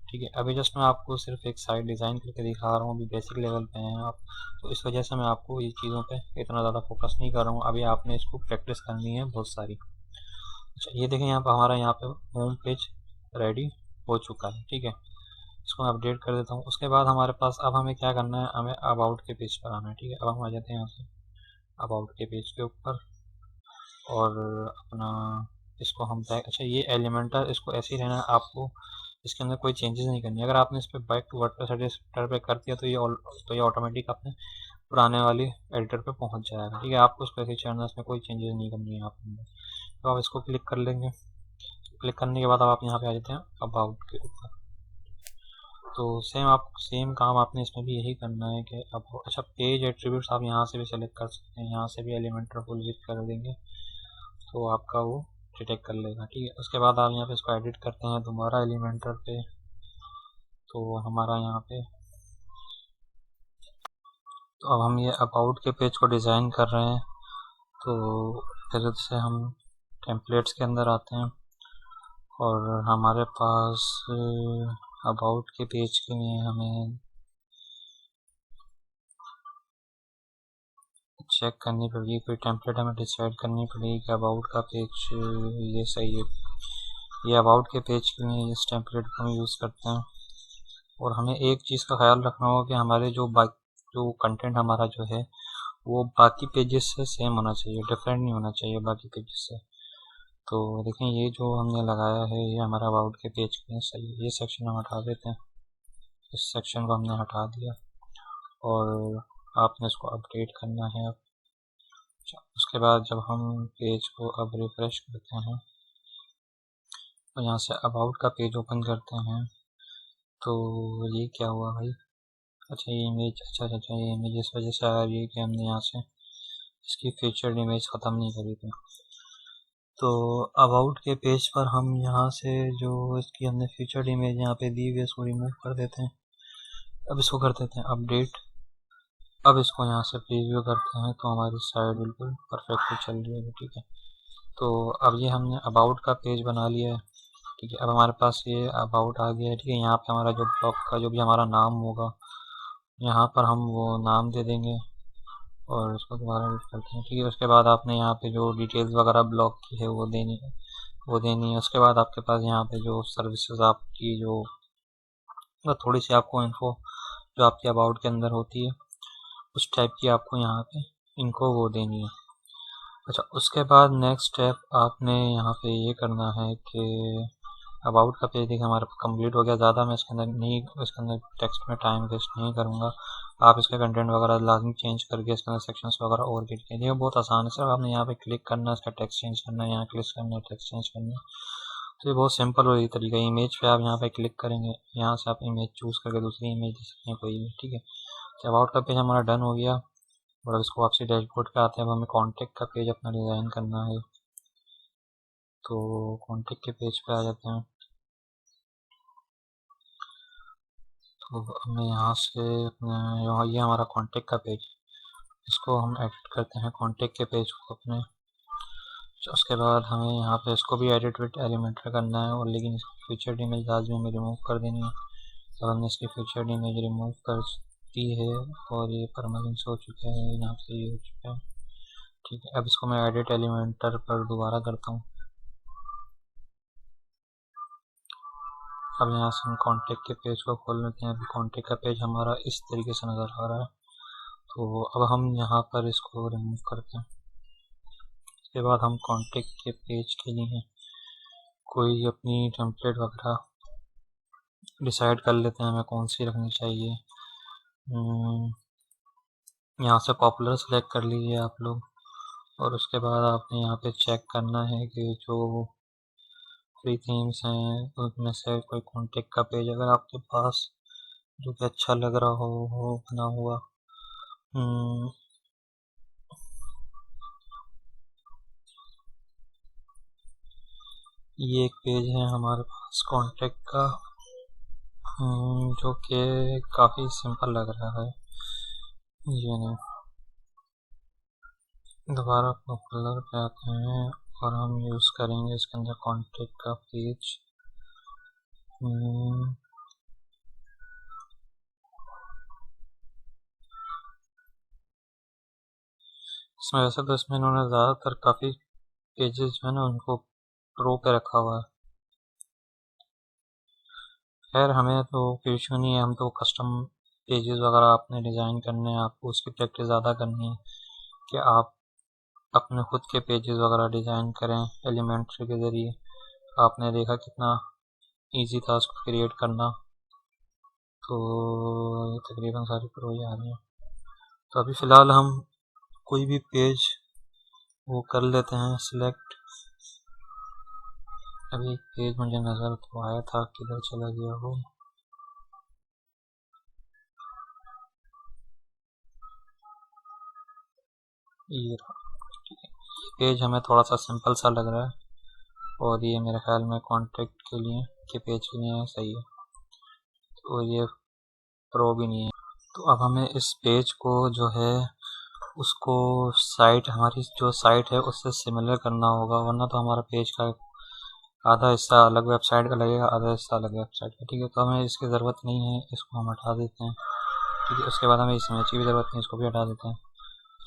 ठीक है, अभी जस्ट मैं आपको सिर्फ एक साइट डिज़ाइन करके दिखा रहा हूँ, अभी बेसिक लेवल पे हैं आप, तो इस वजह से मैं आपको ये चीज़ों पे इतना ज़्यादा फोकस नहीं कर रहा हूँ। अभी आपने इसको प्रैक्टिस करनी है बहुत सारी। अच्छा, ये देखें यहाँ पर हमारा यहाँ पे होम पेज रेडी हो चुका है। ठीक है, इसको मैं अपडेट कर देता हूँ। उसके बाद हमारे पास अब हमें क्या करना है, हमें अबाउट के पेज पर आना है। ठीक है, अब हम आ जाते हैं यहाँ से अबाउट के पेज के ऊपर, और अपना इसको हम बैक, अच्छा ये एलिमेंटर इसको ऐसे ही रहना है, आपको इसके अंदर कोई चेंजेस नहीं करनी। अगर आपने इस पर बैक टू वर्डप्रेस एडिटर पे कर दिया तो ये ऑटोमेटिक अपने पुराने वाली एडिटर पे पहुंच जाएगा। ठीक है, आपको इसको ऐसे चढ़ना, इसमें कोई चेंजेस नहीं करनी है आपने। तो आप इसको क्लिक कर लेंगे। क्लिक करने के बाद अब आप यहाँ पे आ जाते हैं अबाउट के ऊपर। तो सेम काम आपने इसमें भी यही करना है कि अब अच्छा पेज एट्रीब्यूट्स आप यहाँ से भी सेलेक्ट कर सकते हैं, यहाँ से भी एलिमेंटर फुल विड्थ कर देंगे तो आपका वो डिटेक्ट कर लेगा। ठीक है, उसके बाद आप यहाँ पे इसको एडिट करते हैं दोबारा एलिमेंटर पे, तो हमारा यहाँ पे, तो अब हम ये अबाउट के पेज को डिज़ाइन कर रहे हैं। तो फिर से हम टेम्पलेट्स के अंदर आते हैं, और हमारे पास अबाउट के पेज के लिए हमें चेक करनी पड़ेगी, कोई टेम्पलेट हमें डिसाइड करनी पड़ेगी कि अबाउट का पेज ये सही है। ये अबाउट के पेज के लिए इस टेम्पलेट को हम यूज़ करते हैं। और हमें एक चीज़ का ख्याल रखना होगा कि हमारे जो कंटेंट हमारा जो है वो बाकी पेजेस से सेम होना चाहिए, डिफरेंट नहीं होना चाहिए बाकी पेजेस से। तो देखें, ये जो हमने लगाया है ये हमारा अबाउट के पेज के लिए सही है। ये सेक्शन हम हटा देते हैं, इस सेक्शन को हमने हटा दिया, और आपने इसको अपडेट करना है। उसके बाद जब हम पेज को अब रिफ्रेश करते हैं तो यहाँ से अबाउट का पेज ओपन करते हैं, तो ये क्या हुआ भाई, अच्छा ये इमेज, अच्छा ये इमेज इस वजह से आ रही है कि हमने यहाँ से इसकी फीचर्ड इमेज ख़त्म नहीं करी थी। तो अबाउट के पेज पर हम यहाँ से जो इसकी हमने फीचर्ड इमेज यहाँ पे दी हुई है इसको रिमूव कर देते हैं। अब इसको कर देते हैं अपडेट। अब इसको यहाँ से प्रीव्यू करते हैं तो हमारी साइट बिल्कुल परफेक्टली चल रही है। ठीक है, तो अब ये हमने अबाउट का पेज बना लिया है। ठीक है, अब हमारे पास ये अबाउट आ गया है। ठीक है, यहाँ पे हमारा जो ब्लॉग का जो भी हमारा नाम होगा, यहाँ पर हम वो नाम दे देंगे, और इसको दोबारा एडिट करते हैं। ठीक है, उसके बाद आपने यहाँ पे जो डिटेल्स वगैरह ब्लॉग की है वो देनी है। उसके बाद आपके पास यहाँ पे जो सर्विसेज आपकी जो थोड़ी सी आपको इन्फो जो आपकी अबाउट के अंदर होती है उस टाइप की आपको यहाँ पे इनको वो देनी है। अच्छा, उसके बाद नेक्स्ट स्टेप आपने यहाँ पे ये करना है कि अबाउट का पेज देखिए हमारा कंप्लीट हो गया। ज़्यादा मैं इसके अंदर टेक्स्ट में टाइम वेस्ट नहीं करूँगा। आप इसके कंटेंट वगैरह लाजमी चेंज करके इसके अंदर सेक्शंस वगैरह और एडिट कीजिए, बहुत आसान है। सिर्फ आपने यहाँ पे क्लिक करना है, इसका टेक्स्ट चेंज करना है, यहाँ क्लिक करना है, टेक्स्ट चेंज करना है। तो ये बहुत सिंपल और ये तरीका है। इमेज पे आप यहाँ पे क्लिक करेंगे, यहाँ से आप इमेज चूज़ करके दूसरी इमेज दे सकते हैं कोई भी। ठीक है, तो अबाउट का पेज हमारा डन हो गया, और अब इसको वापसी डैशबोर्ड पे आते हैं। अब हमें कॉन्टेक्ट का पेज अपना डिज़ाइन करना है, तो कॉन्टेक्ट के पेज पे आ जाते हैं। तो हमें यहाँ से अपने ये हमारा कॉन्टेक्ट का पेज, इसको हम एडिट करते हैं कॉन्टेक्ट के पेज को अपने। उसके बाद हमें यहाँ पे इसको भी एडिट विद एलिमेंटर करना है, और लेकिन इसकी फीचर्ड इमेज आज भी हमें रिमूव कर देनी है। जब हमने इसकी फीचर्ड इमेज रिमूव कर दी है और ये परमानेंट हो चुका है, यहाँ से ये हो चुका है। ठीक है, अब इसको मैं एडिट एलिमेंटर पर दोबारा करता हूँ। अब यहाँ से हम कॉन्टेक्ट के पेज को खोल लेते हैं। अभी कॉन्टेक्ट का पेज हमारा इस तरीके से नज़र आ रहा है। तो अब हम यहाँ पर इसको रिमूव करते हैं। उसके बाद हम कॉन्टेक्ट के पेज के लिए कोई अपनी टेम्पलेट वगैरह डिसाइड कर लेते हैं हमें कौन सी रखनी चाहिए। यहाँ से पॉपुलर सेलेक्ट कर लीजिए आप लोग, और उसके बाद आपने यहाँ पे चेक करना है कि जो फ्री थीम्स हैं उनमें से कोई कॉन्टेक्ट का पेज अगर आपके पास जो कि अच्छा लग रहा हो वो बना हुआ। ये एक पेज है हमारे पास कॉन्टेक्ट का, जो कि काफ़ी सिंपल लग रहा है। ये नहीं, दोबारा पॉपुलर पे आते हैं और हम यूज़ करेंगे इसके अंदर कॉन्टेक्ट का पेज। इसमें वैसे तो इसमें इन्होंने ज़्यादातर काफ़ी पेजेस जो है ना उनको प्रो पे रखा हुआ है। खैर हमें तो कोई इशू नहीं है, हम तो कस्टम पेजेस वगैरह आपने डिज़ाइन करने हैं, आपको उसकी प्रैक्टिस ज़्यादा करनी है कि आप अपने खुद के पेजेस वगैरह डिज़ाइन करें एलिमेंट्री के ज़रिए। आपने देखा कितना इजी था उसको क्रिएट करना। तो ये तकरीबन सारी प्रो ही आ रही हैं। तो अभी फ़िलहाल हम कोई भी पेज वो कर लेते हैं सिलेक्ट। अभी एक पेज मुझे नज़र तो आया था, किधर चला गया वो। ये ठीक है, ये पेज हमें थोड़ा सा सिंपल सा लग रहा है और ये मेरे ख्याल में कॉन्टेक्ट के लिए के पेज के लिए सही है, तो ये प्रो भी नहीं है। तो अब हमें इस पेज को जो है उसको साइट, हमारी जो साइट है उससे सिमिलर करना होगा, वरना तो हमारा पेज का आधा हिस्सा अलग वेबसाइट का लगेगा, आधा हिस्सा अलग वेबसाइट का। ठीक है, तो हमें इसकी ज़रूरत नहीं है, इसको हम हटा देते हैं। ठीक है, उसके बाद हमें इस इमेज की भी ज़रूरत नहीं, इसको भी हटा देते हैं।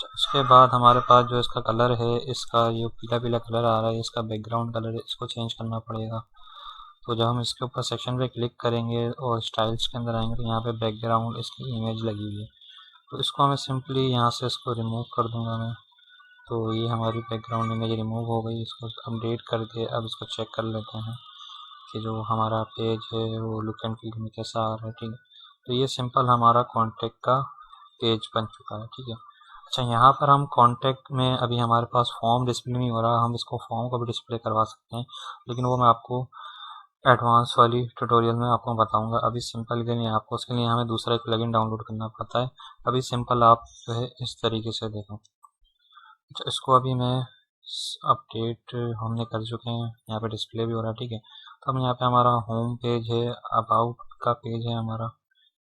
उसके बाद हमारे पास जो इसका कलर है, इसका जो पीला पीला कलर आ रहा है, इसका बैकग्राउंड कलर है, इसको चेंज करना पड़ेगा। तो जब हम इसके ऊपर सेक्शन पे क्लिक करेंगे और स्टाइल्स के अंदर आएंगे तो यहाँ पे बैकग्राउंड इसकी इमेज लगी हुई है, तो इसको हमें सिंपली यहाँ से इसको रिमूव कर दूंगा मैं। तो ये हमारी बैकग्राउंड इमेज रिमूव हो गई। इसको अपडेट करके अब इसको चेक कर लेते हैं कि जो हमारा पेज है वो लुक एंड फील में कैसा आ रहा है। ठीक है, तो ये सिंपल हमारा कॉन्टेक्ट का पेज बन चुका है। ठीक है, अच्छा यहाँ पर हम कॉन्टेक्ट में अभी हमारे पास फॉर्म डिस्प्ले नहीं हो रहा, हम इसको फॉर्म को भी डिस्प्ले करवा सकते हैं, लेकिन वो मैं आपको एडवांस वाली ट्यूटोरियल में आपको बताऊंगा। अभी सिंपल के लिए आपको उसके लिए हमें दूसरा एक प्लगइन डाउनलोड करना पड़ता है। अभी सिंपल आप जो है इस तरीके से देखें। अच्छा, इसको अभी मैं अपडेट हमने कर चुके हैं, यहाँ पे डिस्प्ले भी हो रहा है। ठीक है, तो हम यहाँ पे हमारा होम पेज है, अबाउट का पेज है हमारा।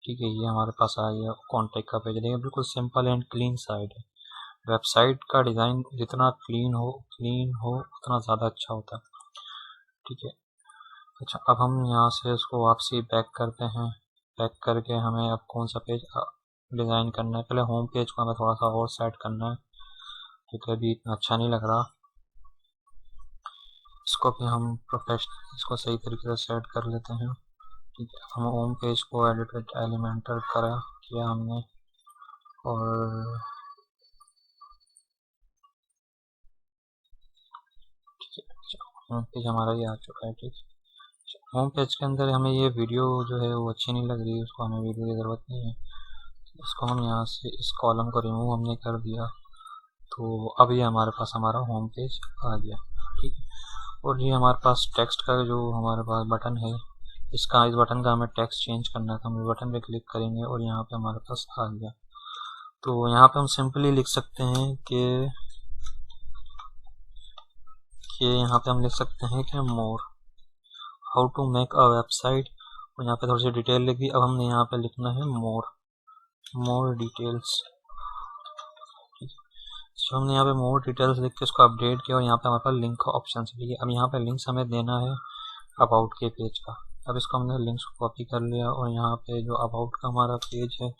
ठीक है, ये हमारे पास आ गया कॉन्टेक्ट का पेज। देखिए बिल्कुल सिंपल एंड क्लीन साइट है। वेबसाइट का डिज़ाइन जितना क्लीन हो उतना ज़्यादा अच्छा होता है। ठीक है, अच्छा अब हम यहाँ से इसको वापसी बैक करते हैं। बैक करके हमें अब कौन सा पेज डिज़ाइन करना है, पहले होम पेज को हमें थोड़ा सा और सेट करना है क्योंकि अभी इतना अच्छा नहीं लग रहा। इसको भी हम प्रोफेशनल इसको सही तरीके से सेट कर लेते हैं। ठीक है, हम होम पेज को एडिट एलिमेंटर किया हमने, और ठीक है होम पेज हमारा ये आ चुका है। ठीक है, होम पेज के अंदर हमें ये वीडियो जो है वो अच्छी नहीं लग रही है, उसको हमें वीडियो की ज़रूरत नहीं है। इसको हम यहाँ से इस कॉलम को रिमूव हमने कर दिया, तो अब ये हमारे पास हमारा होम पेज आ गया। ठीक है, और ये हमारे पास टेक्स्ट का जो हमारे पास बटन है, इस बटन का हमें टेक्स्ट चेंज करना है, तो हम इस बटन पे क्लिक करेंगे और यहाँ पे हमारे पास आ गया। तो यहाँ पे हम सिंपली लिख सकते हैं कि यहाँ पे हम लिख सकते हैं कि more how to make a website, और यहाँ पे थोड़ी सी डिटेल लिखी। अब हमने यहाँ पे लिखना है मोर डिटेल्स। तो हमने यहाँ पे मोर डिटेल्स लिख के उसको अपडेट किया और यहाँ पे हमारे पास लिंक का ऑप्शन है। ठीक है, अब यहाँ पे लिंक्स हमें देना है अबाउट के पेज का। अब इसको हमने लिंक्स को कॉपी कर लिया और यहाँ पे जो अबाउट का हमारा पेज है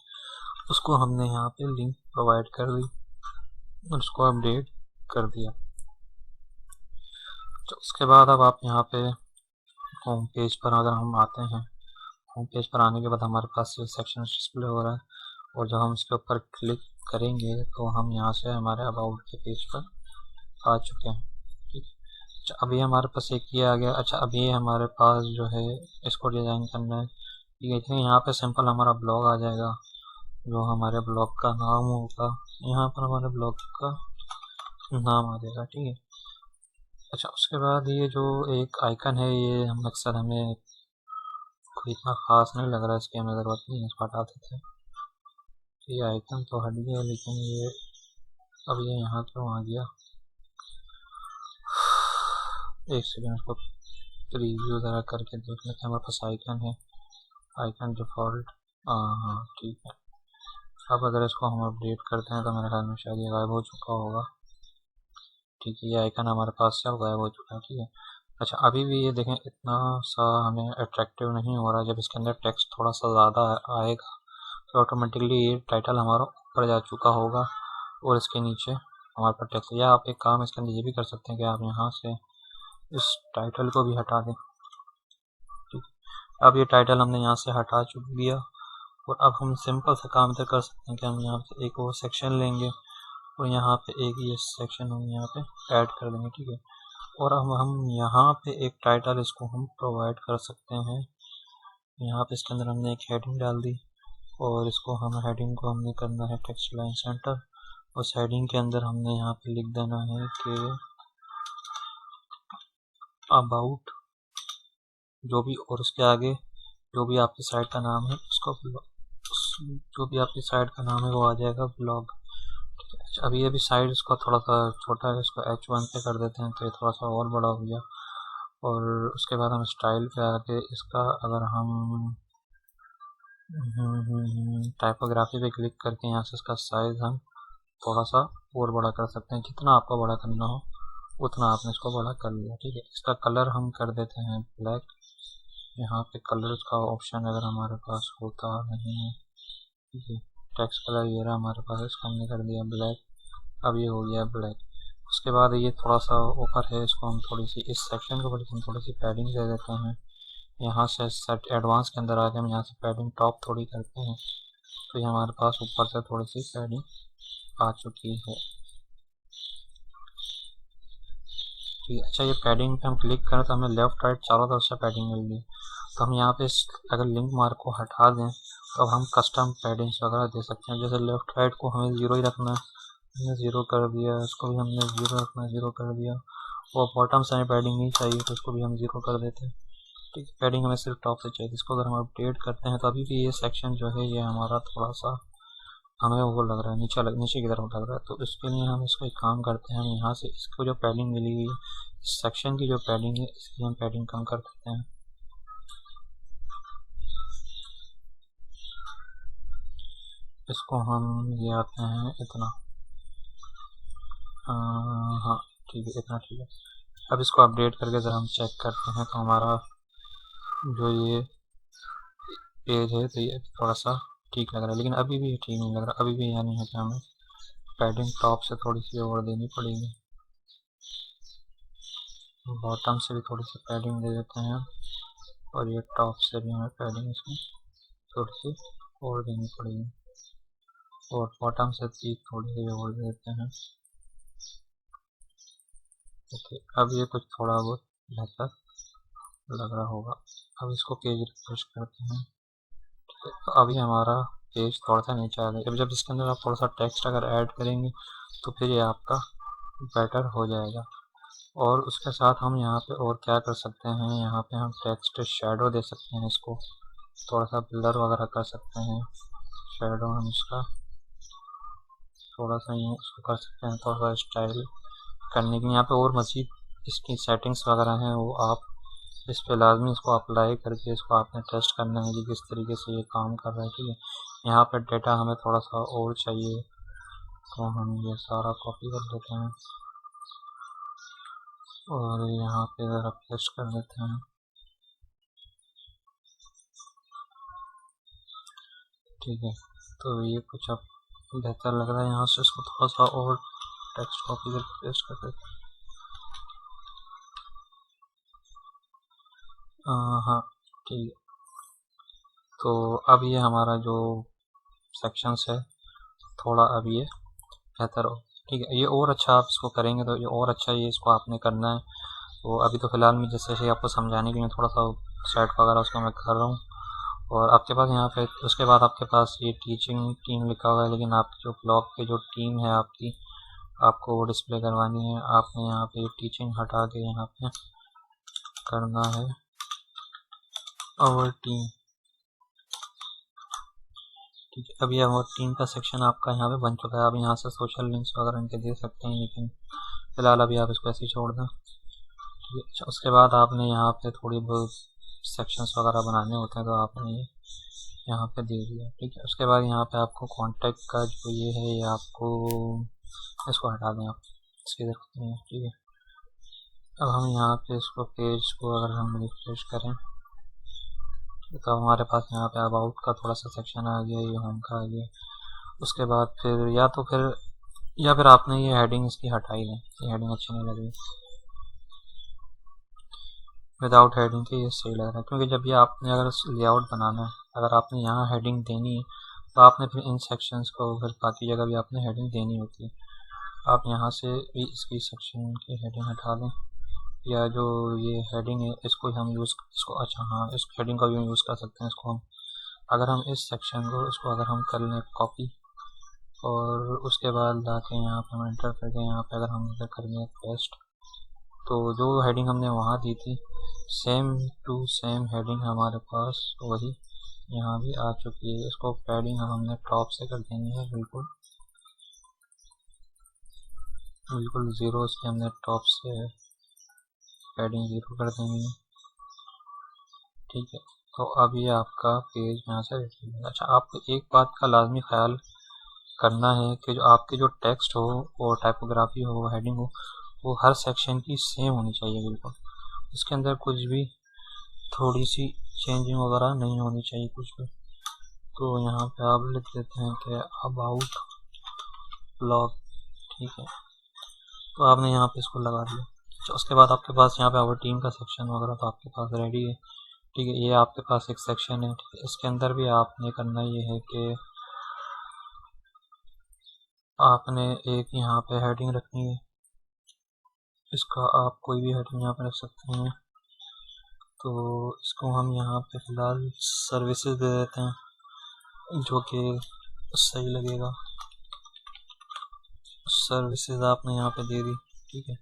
उसको हमने यहाँ पे लिंक प्रोवाइड कर दी और उसको अपडेट कर दिया। तो उसके बाद अब आप यहाँ पे होम पेज पर अगर हम आते हैं, होम पेज पर आने के बाद हमारे पास ये सेक्शन डिस्प्ले हो रहा है, और जब हम इसके ऊपर क्लिक करेंगे तो हम यहाँ से हमारे अबाउट के पेज पर आ चुके हैं। ठीक है, अच्छा अभी हमारे पास एक ये आ गया। अच्छा अभी हमारे पास जो है इसको डिज़ाइन करना है। ठीक है, यहाँ पे सिंपल हमारा ब्लॉग आ जाएगा, जो हमारे ब्लॉग का नाम होगा, यहाँ पर हमारे ब्लॉग का नाम आ जाएगा। ठीक है, अच्छा उसके बाद ये जो एक आइकन है, ये हम अक्सर हमें कोई इतना खास नहीं लग रहा है, इसकी हमें ज़रूरत नहीं है, इसको हटा देते हैं। ये आइकन तो हट गया, लेकिन ये अब ये यहाँ क्यों आ गया? एक सेकेंड, इसको प्रीव्यू ज़रा करके देख लेते हैं। हमारे पास आइकन है, आइकन डिफ़ॉल्ट, हाँ ठीक है। अब अगर इसको हम अपडेट करते हैं तो मेरे ख्याल में शायद ये गायब हो चुका होगा। ठीक है, ये आइकन हमारे पास से अब गायब हो चुका है। ठीक है, अच्छा अभी भी ये देखें इतना सा हमें अट्रैक्टिव नहीं हो रहा। जब इसके अंदर टेक्स्ट थोड़ा सा ज़्यादा आएगा तो ऑटोमेटिकली ये टाइटल हमारा ऊपर जा चुका होगा और इसके नीचे हमारे पास टेक्स्ट। या आप एक काम इसके अंदर ये भी कर सकते हैं कि आप यहाँ से इस टाइटल को भी हटा दें। ठीक, अब ये टाइटल हमने यहाँ से हटा चुक दिया और अब हम सिंपल सा काम इधर कर सकते हैं कि हम यहाँ से एक और सेक्शन लेंगे और यहाँ पे एक ये सेक्शन हम यहाँ पे ऐड कर देंगे। ठीक है, और अब हम यहाँ पे एक टाइटल इसको हम प्रोवाइड कर सकते हैं। यहाँ पे इसके अंदर हमने एक हेडिंग डाल दी और इसको हम हेडिंग को हमने करना है टेक्स्ट लाइन सेंटर। उस हेडिंग के अंदर हमने यहाँ पे लिख देना है कि अबाउट जो भी, और उसके आगे जो भी आपकी साइट का नाम है उसको, जो भी आपकी साइट का नाम है वो आ जाएगा ब्लॉग। अभी अभी साइड इसका थोड़ा सा छोटा है, इसको H1 पे कर देते हैं तो ये थोड़ा सा और बड़ा हो गया। और उसके बाद हम स्टाइल पे आके इसका अगर हम टाइपोग्राफी पे क्लिक करके यहाँ से इसका साइज हम थोड़ा सा और बड़ा कर सकते हैं। जितना आपको बड़ा करना हो उतना आपने इसको बड़ा कर लिया। ठीक है, इसका कलर हम कर देते हैं ब्लैक। यहाँ पे कलर का ऑप्शन अगर हमारे पास होता नहीं है, ठीक है, टेक्स्ट कलर ये रहा हमारे पास, इसको हमने कर दिया ब्लैक। अब ये हो गया ब्लैक। उसके बाद ये थोड़ा सा ऊपर है, इसको हम थोड़ी सी इस सेक्शन को हम थोड़ी सी पैडिंग दे देते हैं। यहाँ से सेट एडवांस के अंदर आके हम यहाँ से पैडिंग टॉप थोड़ी करते हैं तो ये हमारे पास ऊपर से थोड़ी सी पैडिंग आ चुकी है। ठीक है, अच्छा ये पैडिंग पे हम क्लिक करें तो हमें लेफ्ट राइट चारों तरफ से पैडिंग मिल गई। तो हम यहाँ पे अगर लिंक मार्क को हटा दें तो अब हम कस्टम पैडिंग्स वगैरह दे सकते हैं। जैसे लेफ्ट राइट को हमें 0 ही रखना है, हमने 0 कर दिया, इसको भी हमने 0 रखना है, 0 कर दिया। और बॉटम से हमें पैडिंग नहीं चाहिए तो उसको भी हम 0 कर देते हैं। ठीक है, पैडिंग हमें सिर्फ टॉप से चाहिए। इसको अगर हम अपडेट करते हैं तो अभी भी ये सेक्शन जो है ये हमारा थोड़ा सा हमें वो लग रहा है, नीचे की तरफ लग रहा है। तो इसके लिए हम इसको एक काम करते हैं, हम यहाँ से इसको जो पैडिंग मिली हुई इस सेक्शन की जो पैडिंग है इसकी हम पैडिंग कम कर देते हैं। इसको हम ये आते हैं इतना, हाँ ठीक है, इतना ठीक है। अब इसको अपडेट करके जरा हम चेक करते हैं तो हमारा जो ये पेज है तो ये थोड़ा सा ठीक लग रहा है, लेकिन अभी भी ठीक नहीं लग रहा। अभी भी यानी है कि हमें पैडिंग टॉप से थोड़ी सी और देनी पड़ेगी, बॉटम से भी थोड़ी सी पैडिंग दे देते हैं और ये टॉप से भी हमें पैडिंग इसमें थोड़ी सी और देनी पड़ेगी और बॉटम से भी थोड़ी सी और दे देते हैं। ओके, अब ये कुछ थोड़ा बहुत बेहतर लग रहा होगा। अब इसको पेज रिफ्रेश करते हैं। तो अभी हमारा पेज थोड़ा सा नीचे आ गया। अब जब इसके अंदर आप थोड़ा सा टेक्स्ट अगर ऐड करेंगे तो फिर ये आपका बेटर हो जाएगा। और उसके साथ हम यहाँ पे और क्या कर सकते हैं, यहाँ पे हम टेक्स्ट शेडो दे सकते हैं, इसको थोड़ा सा ब्लर वगैरह कर सकते हैं। शेडो हम इसका थोड़ा सा यूँ उसको कर सकते हैं, थोड़ा सा स्टाइल करने के लिए। यहाँ पे और मज़ीद इसकी सेटिंग्स वगैरह हैं, वो आप इस पे लाजमी इसको अप्लाई करके इसको आपने टेस्ट करना है कि किस तरीके से ये काम कर रहा है। ठीक है, यहाँ पे डेटा हमें थोड़ा सा और चाहिए तो हम ये सारा कॉपी कर लेते हैं और यहाँ पे ज़रा पेस्ट कर देते हैं। ठीक है, तो ये कुछ अब बेहतर लग रहा है। यहाँ से इसको थोड़ा सा और टेक्स्ट कॉपी करके पेस्ट कर देते हैं। हाँ ठीक है, तो अब ये हमारा जो सेक्शंस है थोड़ा अब ये बेहतर हो। ठीक है, ये और अच्छा आप इसको करेंगे तो ये और अच्छा ये इसको आपने करना है। तो अभी तो फ़िलहाल मैं जैसे आपको समझाने के लिए थोड़ा सा सेट वगैरह उसका मैं कर रहा हूँ। और आपके पास यहाँ पे उसके बाद आपके पास ये टीचिंग टीम लिखा हुआ है, लेकिन आपकी जो ब्लॉग पे जो टीम है आपकी, आपको वो डिस्प्ले करवानी है। आपने यहाँ पे टीचिंग हटा के यहाँ पे करना है आवर टीम। ठीक है, अभी आवर टीम का सेक्शन आपका यहाँ पे बन चुका है। आप यहाँ से सोशल लिंक्स वगैरह इनके दे सकते हैं, लेकिन फिलहाल अभी आप इसको ऐसे ही छोड़ दें। ठीक है, अच्छा, उसके बाद आपने यहाँ पे थोड़ी बहुत सेक्शंस वगैरह बनाने होते हैं, तो आपने ये यहाँ पे दे दिया। ठीक है, उसके बाद यहाँ पे आपको कॉन्टैक्ट का जो ये है, ये आपको इसको हटा दें, आप इसकी जरूरत नहीं है। ठीक है, अब हम यहाँ पे इसको पेज को अगर हम रिफ्रेश करें तो हमारे पास यहाँ पे अबाउट का थोड़ा सा सेक्शन आ गया, ये होम का आ गया। उसके बाद फिर या फिर आपने ये हेडिंग इसकी हटा ही दें, ये हेडिंग अच्छी नहीं लगी। विदाउट हेडिंग के ये सही लग रहा है, क्योंकि जब ये आपने अगर लेआउट बनाना है, अगर आपने यहाँ हेडिंग देनी है तो आपने फिर इन सेक्शंस को फिर बाकी जगह भी आपने हेडिंग देनी होती है। आप यहाँ से भी इसकी सेक्शन की हेडिंग हटा दें, या जो ये हेडिंग है इसको हम अच्छा हाँ, इस हेडिंग का भी यूज़ कर सकते हैं। इसको हम अगर हम इस सेक्शन को इसको अगर हम कर लें कॉपी, और उसके बाद लाके यहाँ पे हम एंटर करके यहाँ पे अगर हम कर लें पेस्ट, तो जो हेडिंग हमने वहाँ दी थी सेम टू सेम हेडिंग हमारे पास वही यहाँ भी आ चुकी है। इसको पैडिंग हमने टॉप से कर देनी है, बिल्कुल ज़ीरो से हमने टॉप से पैडिंग 0 कर देनी है। ठीक है, तो अब ये आपका पेज यहाँ से रेडी है। अच्छा, आपको एक बात का लाजमी ख्याल करना है कि जो आपकी जो टेक्स्ट हो और टाइपोग्राफी हो, हेडिंग हो, वो हर सेक्शन की सेम होनी चाहिए बिल्कुल। इसके अंदर कुछ भी थोड़ी सी चेंजिंग वगैरह नहीं होनी चाहिए कुछ भी। तो यहाँ पे आप लिख देते हैं कि अबाउट ब्लॉग। ठीक है, तो आपने यहाँ पे इसको लगा दिया। अच्छा, उसके बाद आपके पास यहाँ पे आवर टीम का सेक्शन वगैरह तो आपके पास रेडी है। ठीक है, ये आपके पास एक सेक्शन है। ठीक है, इसके अंदर भी आपने करना ये है कि आपने एक यहाँ पे हेडिंग रखनी है। इसका आप कोई भी हेडिंग यहाँ पे रख सकते हैं। तो इसको हम यहाँ पे फ़िलहाल सर्विसेज दे देते हैं, जो कि सही लगेगा। सर्विसेज आपने यहाँ पे दे दी। ठीक है,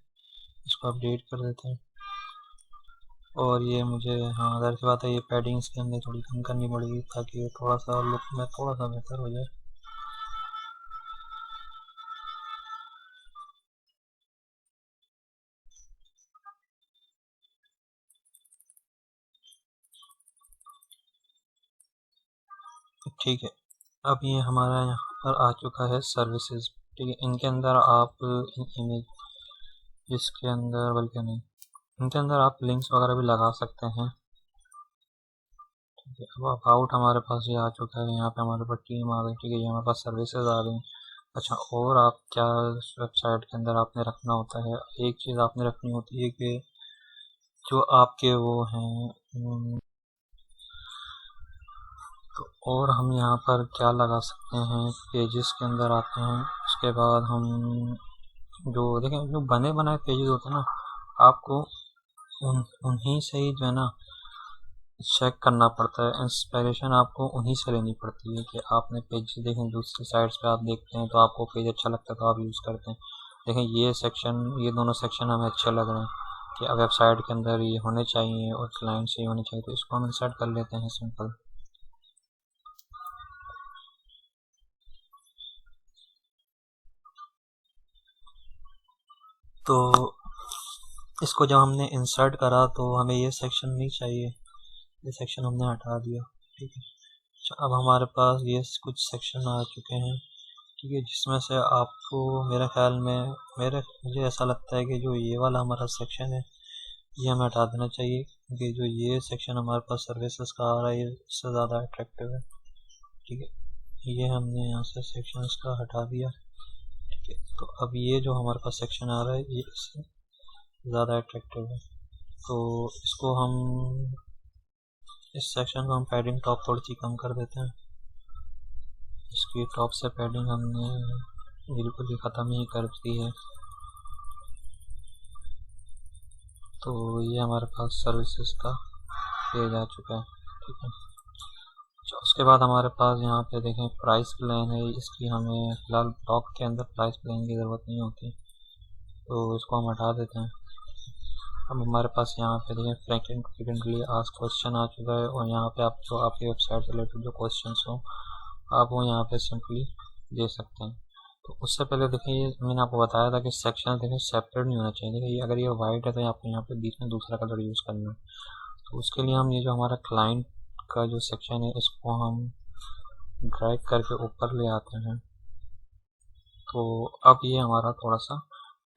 इसको अपडेट कर देते हैं। और ये मुझे हाँ ज़ाहिर सी बात है, ये पैडिंग्स के अंदर थोड़ी कम करनी पड़ेगी ताकि ये थोड़ा सा लुक में थोड़ा सा बेहतर हो जाए। ठीक है, अब ये हमारा यहाँ पर आ चुका है सर्विसेज। ठीक है, इनके अंदर आप इमेज इसके अंदर बल्कि नहीं, इनके अंदर आप लिंक्स वगैरह भी लगा सकते हैं। ठीक है, अब अबाउट हमारे पास ये आ चुका है, यहाँ पे हमारे पास टीम आ गई। ठीक है, ये हमारे पास सर्विसेज आ गई। अच्छा, और आप क्या वेबसाइट के अंदर आपने रखना होता है, एक चीज़ आपने रखनी होती है कि जो आपके वो हैं, तो और हम यहाँ पर क्या लगा सकते हैं, पेजेस के अंदर आते हैं। उसके बाद हम जो देखें, जो बने बनाए पेजेस होते हैं ना, आपको उन्हीं से ही जो है ना चेक करना पड़ता है। इंस्पिरेशन आपको उन्हीं से लेनी पड़ती है कि आपने पेज देखें, दूसरी साइट्स पे आप देखते हैं तो आपको पेज अच्छा लगता है तो आप यूज़ करते हैं। देखें, ये दोनों सेक्शन हमें अच्छे लग रहे हैं कि वेबसाइट के अंदर ये होने चाहिए और क्लाइंट से ये होने चाहिए, तो इसको हम इंसर्ट कर लेते हैं सिंपल। तो इसको जब हमने इंसर्ट करा तो हमें ये सेक्शन नहीं चाहिए, ये सेक्शन हमने हटा दिया। ठीक है, अच्छा, अब हमारे पास ये कुछ सेक्शन आ चुके हैं। ठीक है, जिसमें से आपको मेरे ख्याल में मुझे ऐसा लगता है कि जो ये वाला हमारा सेक्शन है ये हमें हटा देना चाहिए, क्योंकि जो ये सेक्शन हमारे पास सर्विसेज का आ रहा है ये इससे ज़्यादा अट्रैक्टिव है। ठीक है, ये हमने यहाँ से सेक्शन इसका हटा दिया। ठीक है, तो अब ये जो हमारे पास सेक्शन आ रहा है ये इससे ज़्यादा अट्रैक्टिव है। तो इसको हम इस सेक्शन को हम पैडिंग टॉप थोड़ी सी कम कर देते हैं। इसकी टॉप से पैडिंग हमने बिल्कुल ही ख़त्म ही कर दी है। तो ये हमारे पास सर्विसेज का पेज आ चुका है, ठीक है। उसके बाद हमारे पास यहाँ पे देखें प्राइस प्लान है, इसकी हमें फ़िलहाल ब्लॉग के अंदर प्राइस प्लान की ज़रूरत नहीं होती, तो इसको हम हटा देते हैं। अब हमारे पास यहाँ पे देखें फ्रीक्वेंटली आस्क्ड क्वेश्चन आ चुका है, और यहाँ पे आप जो आपकी वेबसाइट से रिलेटेड जो क्वेश्चन हो आप वो यहाँ पे सिंपली दे सकते हैं। तो उससे पहले देखिए ये मैंने आपको बताया था कि सेक्शन देखें सेपरेट नहीं होना चाहिए। देखिए अगर ये वाइट है तो आपको यहाँ पे बीच में दूसरा कलर यूज़ करना है। तो उसके लिए हम ये जो हमारा क्लाइंट का जो सेक्शन है इसको हम ड्रैग करके ऊपर ले आते हैं। तो अब ये हमारा थोड़ा सा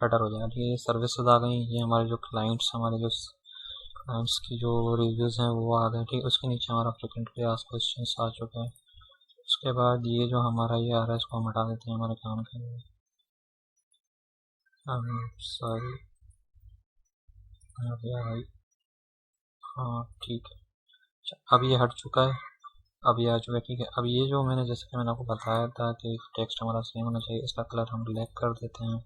बेटर हो जाएगा। ठीक है, ये सर्विसेज आ गई, ये हमारे जो क्लाइंट्स हमारे जो क्लाइंट्स की जो रिव्यूज़ हैं वो आ गए। ठीक है, उसके नीचे हमारा फ्रीक्वेंटली आस्क्ड क्वेश्चंस आ चुका है। उसके बाद ये जो हमारा ये आ रहा है इसको हम हटा देते हैं हमारे काम के लिए। सॉरी भाई, हाँ ठीक है। अब ये हट चुका है, अब ये आ चुका है। ठीक है, अब ये जो मैंने जैसे कि मैंने आपको बताया था कि टेक्स्ट हमारा सेम होना चाहिए, इसका कलर हम ब्लैक कर देते हैं।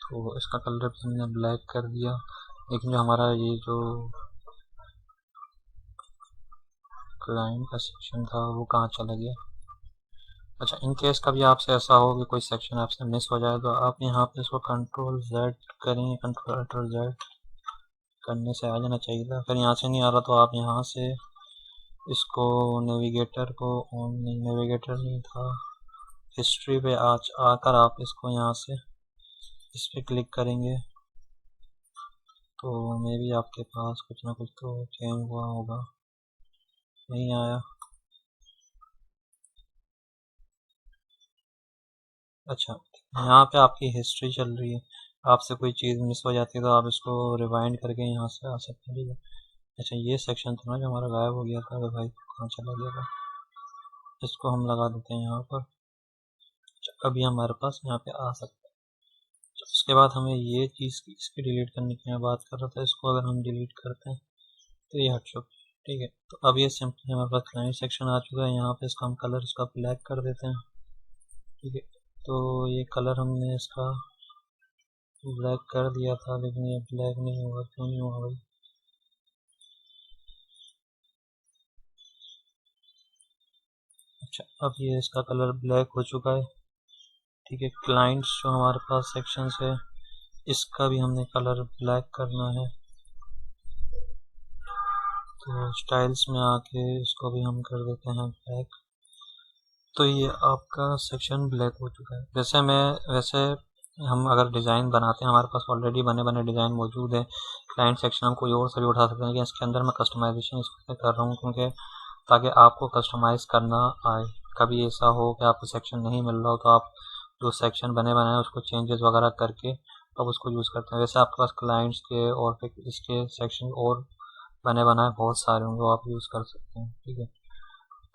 तो इसका कलर भी हमने ब्लैक कर दिया, लेकिन जो हमारा ये जो क्लाइंट का सेक्शन था वो कहाँ चला गया। अच्छा, इन केस कभी आपसे ऐसा हो कि कोई सेक्शन आपसे मिस हो जाए तो आप यहाँ पे इसको कंट्रोल Z करें, कंट्रोल Z करने से आ जाना चाहिए था। अगर यहाँ से नहीं आ रहा तो आप यहाँ से इसको नेविगेटर को नेविगेटर नहीं था, हिस्ट्री पे आकर आप इसको यहाँ से इस पर क्लिक करेंगे तो मे भी आपके पास कुछ ना कुछ तो चेंज हुआ होगा। नहीं आया, अच्छा यहाँ पे आपकी हिस्ट्री चल रही है, आपसे कोई चीज़ मिस हो जाती है तो आप इसको रिवाइंड करके यहाँ से आ सकते हैं। ठीक है, अच्छा ये सेक्शन था ना जो हमारा गायब हो गया था, तो भाई कहाँ चला गया था, इसको हम लगा देते हैं यहाँ पर। अभी हमारे पास यहाँ पे आ सकता है। उसके बाद हमें ये चीज़ इसकी डिलीट करने की मैं बात कर रहा था, इसको अगर हम डिलीट करते हैं तो ये हट चुका है। ठीक है, तो अब ये सिंपली हमारे पास क्लाइंट सेक्शन आ चुका है। यहाँ पे इसका हम कलर इसका ब्लैक कर देते हैं। ठीक है, तो ये कलर हमने इसका ब्लैक कर दिया था, लेकिन ये ब्लैक नहीं हुआ, क्यों नहीं हुआ भाई। अच्छा, अब ये इसका कलर ब्लैक हो चुका है। ठीक है, क्लाइंट्स जो हमारे पास सेक्शंस है इसका भी हमने कलर ब्लैक करना है। तो स्टाइल्स में आके इसको भी हम कर देते हैं ब्लैक। तो ये आपका सेक्शन ब्लैक हो चुका है। वैसे हम अगर डिज़ाइन बनाते हैं, हमारे पास ऑलरेडी बने बने डिज़ाइन मौजूद है। क्लाइंट सेक्शन हम कोई और से भी उठा सकते हैं, लेकिन इसके अंदर मैं कस्टमाइजेशन इसलिए कर रहा हूँ क्योंकि ताकि आपको कस्टमाइज़ करना आए। कभी ऐसा हो कि आपको सेक्शन नहीं मिल रहा हो तो आप जो सेक्शन बने बनाए उसको चेंजेस वगैरह करके अब उसको यूज़ करते हैं। वैसे आपके पास क्लाइंट्स के और फिर इसके सेक्शन और बने बनाए बहुत सारे होंगे, वो आप यूज़ कर सकते हैं। ठीक है,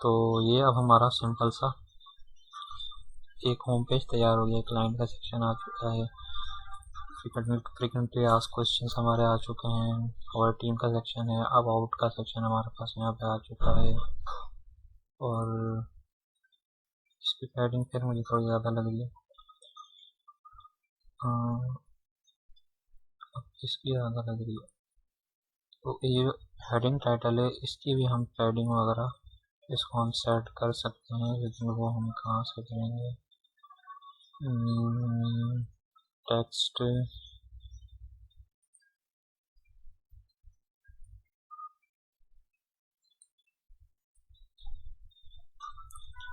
तो ये अब हमारा सिंपल सा एक होम पेज तैयार हो गया। क्लाइंट का सेक्शन आ चुका है, फ्रीक्वेंटली आस्क्ड क्वेश्चंस हमारे आ चुके हैं, और टीम का सेक्शन है। अब आउट का सेक्शन हमारे पास यहाँ पे आ चुका है, और इसकी पैडिंग फिर मुझे थोड़ी ज़्यादा लग रही है, इसकी ज़्यादा लग रही है। तो ये हेडिंग टाइटल है, इसकी भी हम पैडिंग वगैरह इसको हम सेट कर सकते हैं, लेकिन वो हम कहाँ से करेंगे। टेक्स्ट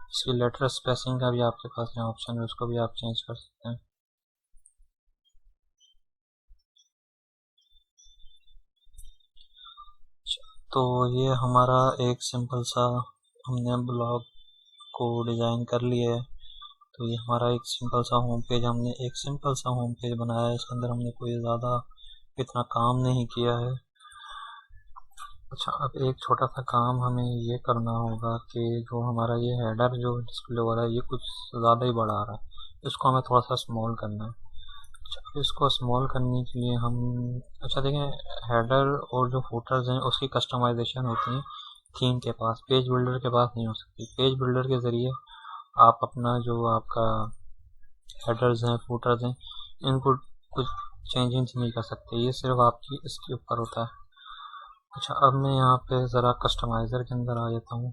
इसकी लेटर स्पेसिंग का भी आपके पास यहाँ ऑप्शन है, उसको भी आप चेंज कर सकते हैं। तो ये हमारा एक सिंपल सा हमने ब्लॉग को डिज़ाइन कर लिया है। तो ये हमारा एक सिंपल सा होम पेज, हमने एक सिंपल सा होम पेज बनाया है। इसके अंदर हमने कोई ज़्यादा इतना काम नहीं किया है। अच्छा, अब एक छोटा सा काम हमें ये करना होगा कि जो हमारा ये हेडर जो डिस्प्ले हो रहा है ये कुछ ज़्यादा ही बड़ा आ रहा है, इसको हमें थोड़ा सा स्मॉल करना है। इसको स्मॉल करने के लिए हम देखें, हेडर और जो फुटर्स हैं उसकी कस्टमाइजेशन होती है थीम के पास, पेज बिल्डर के पास नहीं हो सकती। पेज बिल्डर के ज़रिए आप अपना जो आपका हेडर्स हैं, फुटर्स हैं, इनको कुछ चेंजिंग नहीं कर सकते, ये सिर्फ आपकी इसके ऊपर होता है। अब मैं यहाँ पे ज़रा कस्टमाइज़र के अंदर आ जाता हूँ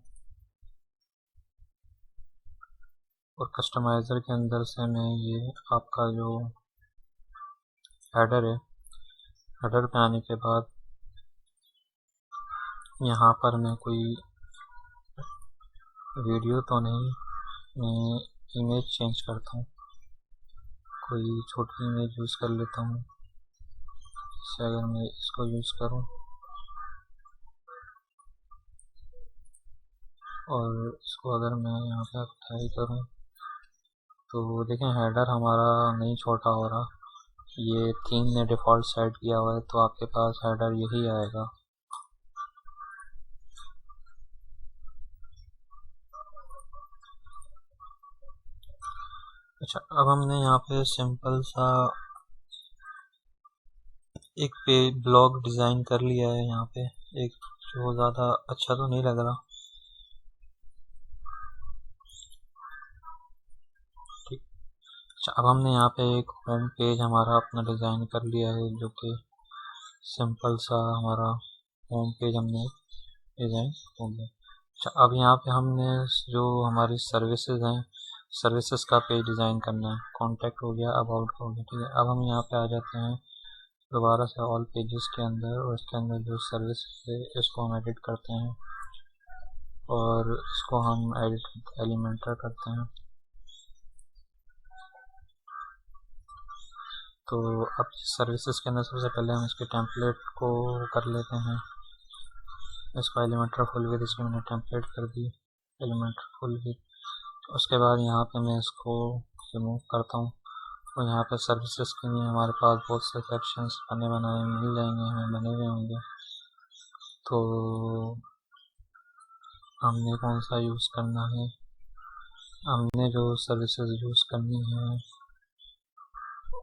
और कस्टमाइज़र के अंदर से मैं ये आपका जो हेडर है, हेडर पे आने के बाद यहाँ पर मैं कोई वीडियो तो नहीं, मैं इमेज चेंज करता हूँ, कोई छोटी इमेज यूज़ कर लेता हूँ। जैसे अगर मैं इसको यूज़ करूँ और इसको अगर मैं यहाँ पे ट्राई करूँ तो देखें हेडर हमारा नहीं छोटा हो रहा, ये थीम ने डिफ़ॉल्ट सेट किया हुआ है, तो आपके पास हेडर यही आएगा। अब हमने यहाँ पे सिंपल सा एक ब्लॉग डिज़ाइन कर लिया है, यहाँ पे एक जो ज़्यादा अच्छा तो नहीं लग रहा, ठीक। अब हमने यहाँ पे एक होम पेज हमारा अपना डिज़ाइन कर लिया है, जो कि सिंपल सा हमारा होम पेज हमने डिज़ाइन हो गया। अब यहाँ पे हमने जो हमारी सर्विसेज हैं, सर्विसेज का पेज डिज़ाइन करना है। कॉन्टैक्ट हो गया, अबाउट हो गया, ठीक है। अब हम यहाँ पे आ जाते हैं दोबारा से ऑल पेजेस के अंदर, और इसके अंदर जो सर्विस है इसको हम एडिट करते हैं और इसको हम एडिट एलिमेंटर करते हैं। तो अब सर्विसेज के अंदर सबसे पहले हम इसके टेम्पलेट को कर लेते हैं, इसको एलिमेंटर फुल विद, इसमें मैंने टेम्पलेट कर दी एलिमेंटर फुल विद। उसके बाद यहाँ पे मैं इसको रिमूव करता हूँ और यहाँ पे सर्विसेज के लिए हमारे पास बहुत से सेक्शंस बने बनाए मिल जाएंगे, हमें बने हुए होंगे। तो हमने कौन सा यूज़ करना है, हमने जो सर्विसेज यूज़ करनी है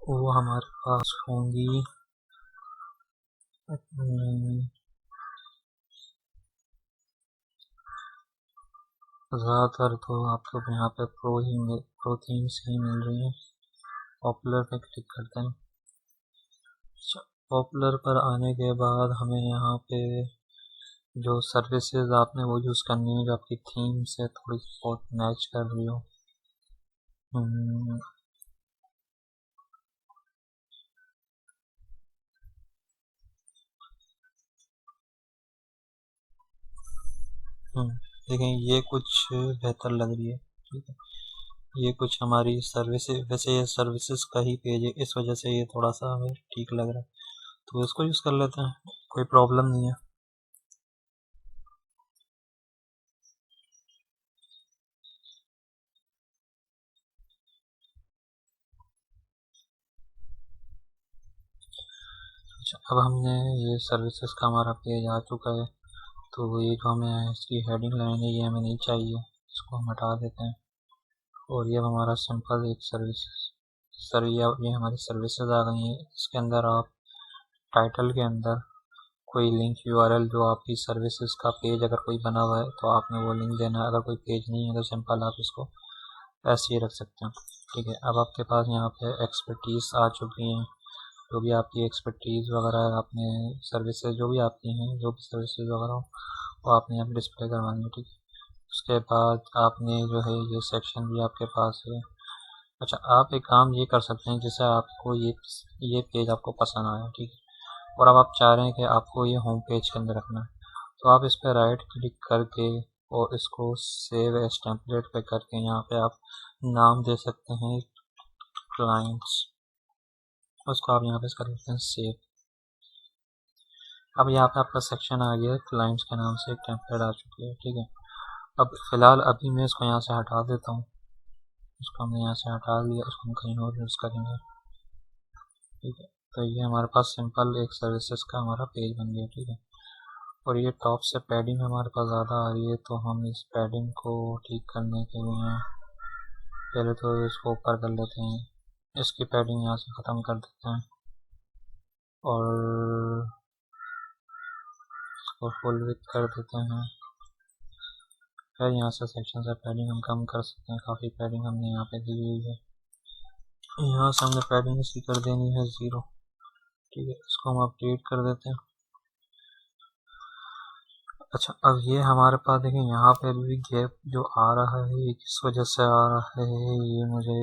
वो हमारे पास होंगी ज़्यादातर तो आपको यहाँ पे प्रो थीम्स ही मिल रही हैं। पॉपुलर पे क्लिक करते हैं। पॉपुलर पर आने के बाद हमें यहाँ पे जो सर्विसेज आपने वो यूज़ करनी है जो आपकी थीम से थोड़ी बहुत मैच कर रही हो। देखें ये कुछ बेहतर लग रही है, ठीक है। ये कुछ हमारी सर्विसेज, वैसे ये सर्विसेज का ही पेज है, इस वजह से ये थोड़ा सा हमें ठीक लग रहा है, तो इसको यूज़ कर लेते हैं, कोई प्रॉब्लम नहीं है। अब हमने ये सर्विसेज का हमारा पेज आ चुका है, तो ये जो हमें इसकी हेडिंग लाइन है ये हमें नहीं चाहिए, इसको हम हटा देते हैं। और ये हमारा सिंपल एक ये हमारी सर्विसेज आ गई हैं। इसके अंदर आप टाइटल के अंदर कोई लिंक यूआरएल, जो आपकी सर्विसेज का पेज अगर कोई बना हुआ है तो आपने वो लिंक देना है, अगर कोई पेज नहीं है तो सिंपल आप इसको ऐसे ही रख सकते हैं, ठीक है। अब आपके पास यहाँ पे एक्सपर्टीज़ आ चुकी हैं, जो भी आपकी एक्सपर्टीज़ वगैरह, आपने सर्विसेज जो भी आपकी हैं, जो भी सर्विसेज वगैरह वो आपने यहाँ पे डिस्प्ले करवानी है, ठीक है। उसके बाद आपने जो है ये सेक्शन भी आपके पास है। आप एक काम ये कर सकते हैं, जैसे आपको ये पेज आपको पसंद आया, ठीक है, और अब आप चाह रहे हैं कि आपको ये होम पेज के अंदर रखना है, तो आप इस पर राइट क्लिक करके और इसको सेव एज टेम्पलेट पे करके यहाँ पे आप नाम दे सकते हैं क्लाइंट्स, उसको आप यहाँ पे कर लेते हैं सेव। अब यहाँ पे आपका सेक्शन आ गया क्लाइंट्स के नाम से, एक टेम्पलेट आ चुकी है, ठीक है। अब फिलहाल अभी मैं इसको यहाँ से हटा देता हूँ, इसको हमने यहाँ से हटा दिया, उसको हम कहीं और यूज़ करेंगे, ठीक है। तो ये हमारे पास सिंपल एक सर्विसेज का हमारा पेज बन गया, ठीक है। और ये टॉप से पैडिंग हमारे पास ज़्यादा आ रही है, तो हम इस पैडिंग को ठीक करने के लिए पहले तो इसको ऊपर कर लेते हैं इसकी पैडिंग यहाँ से ख़त्म कर देते हैं और इसको फुल विड्थ कर देते हैं। फिर यहाँ से सेक्शन से पैडिंग हम कम कर सकते हैं, काफ़ी पैडिंग हमने यहाँ पे दी हुई है। यहाँ से हमने पैडिंग इसकी कर देनी है 0, ठीक है। इसको हम अपडेट कर देते हैं। अच्छा, अब ये हमारे पास देखें यहाँ पे भी गैप जो आ रहा है ये किस वजह से आ रहा है, ये मुझे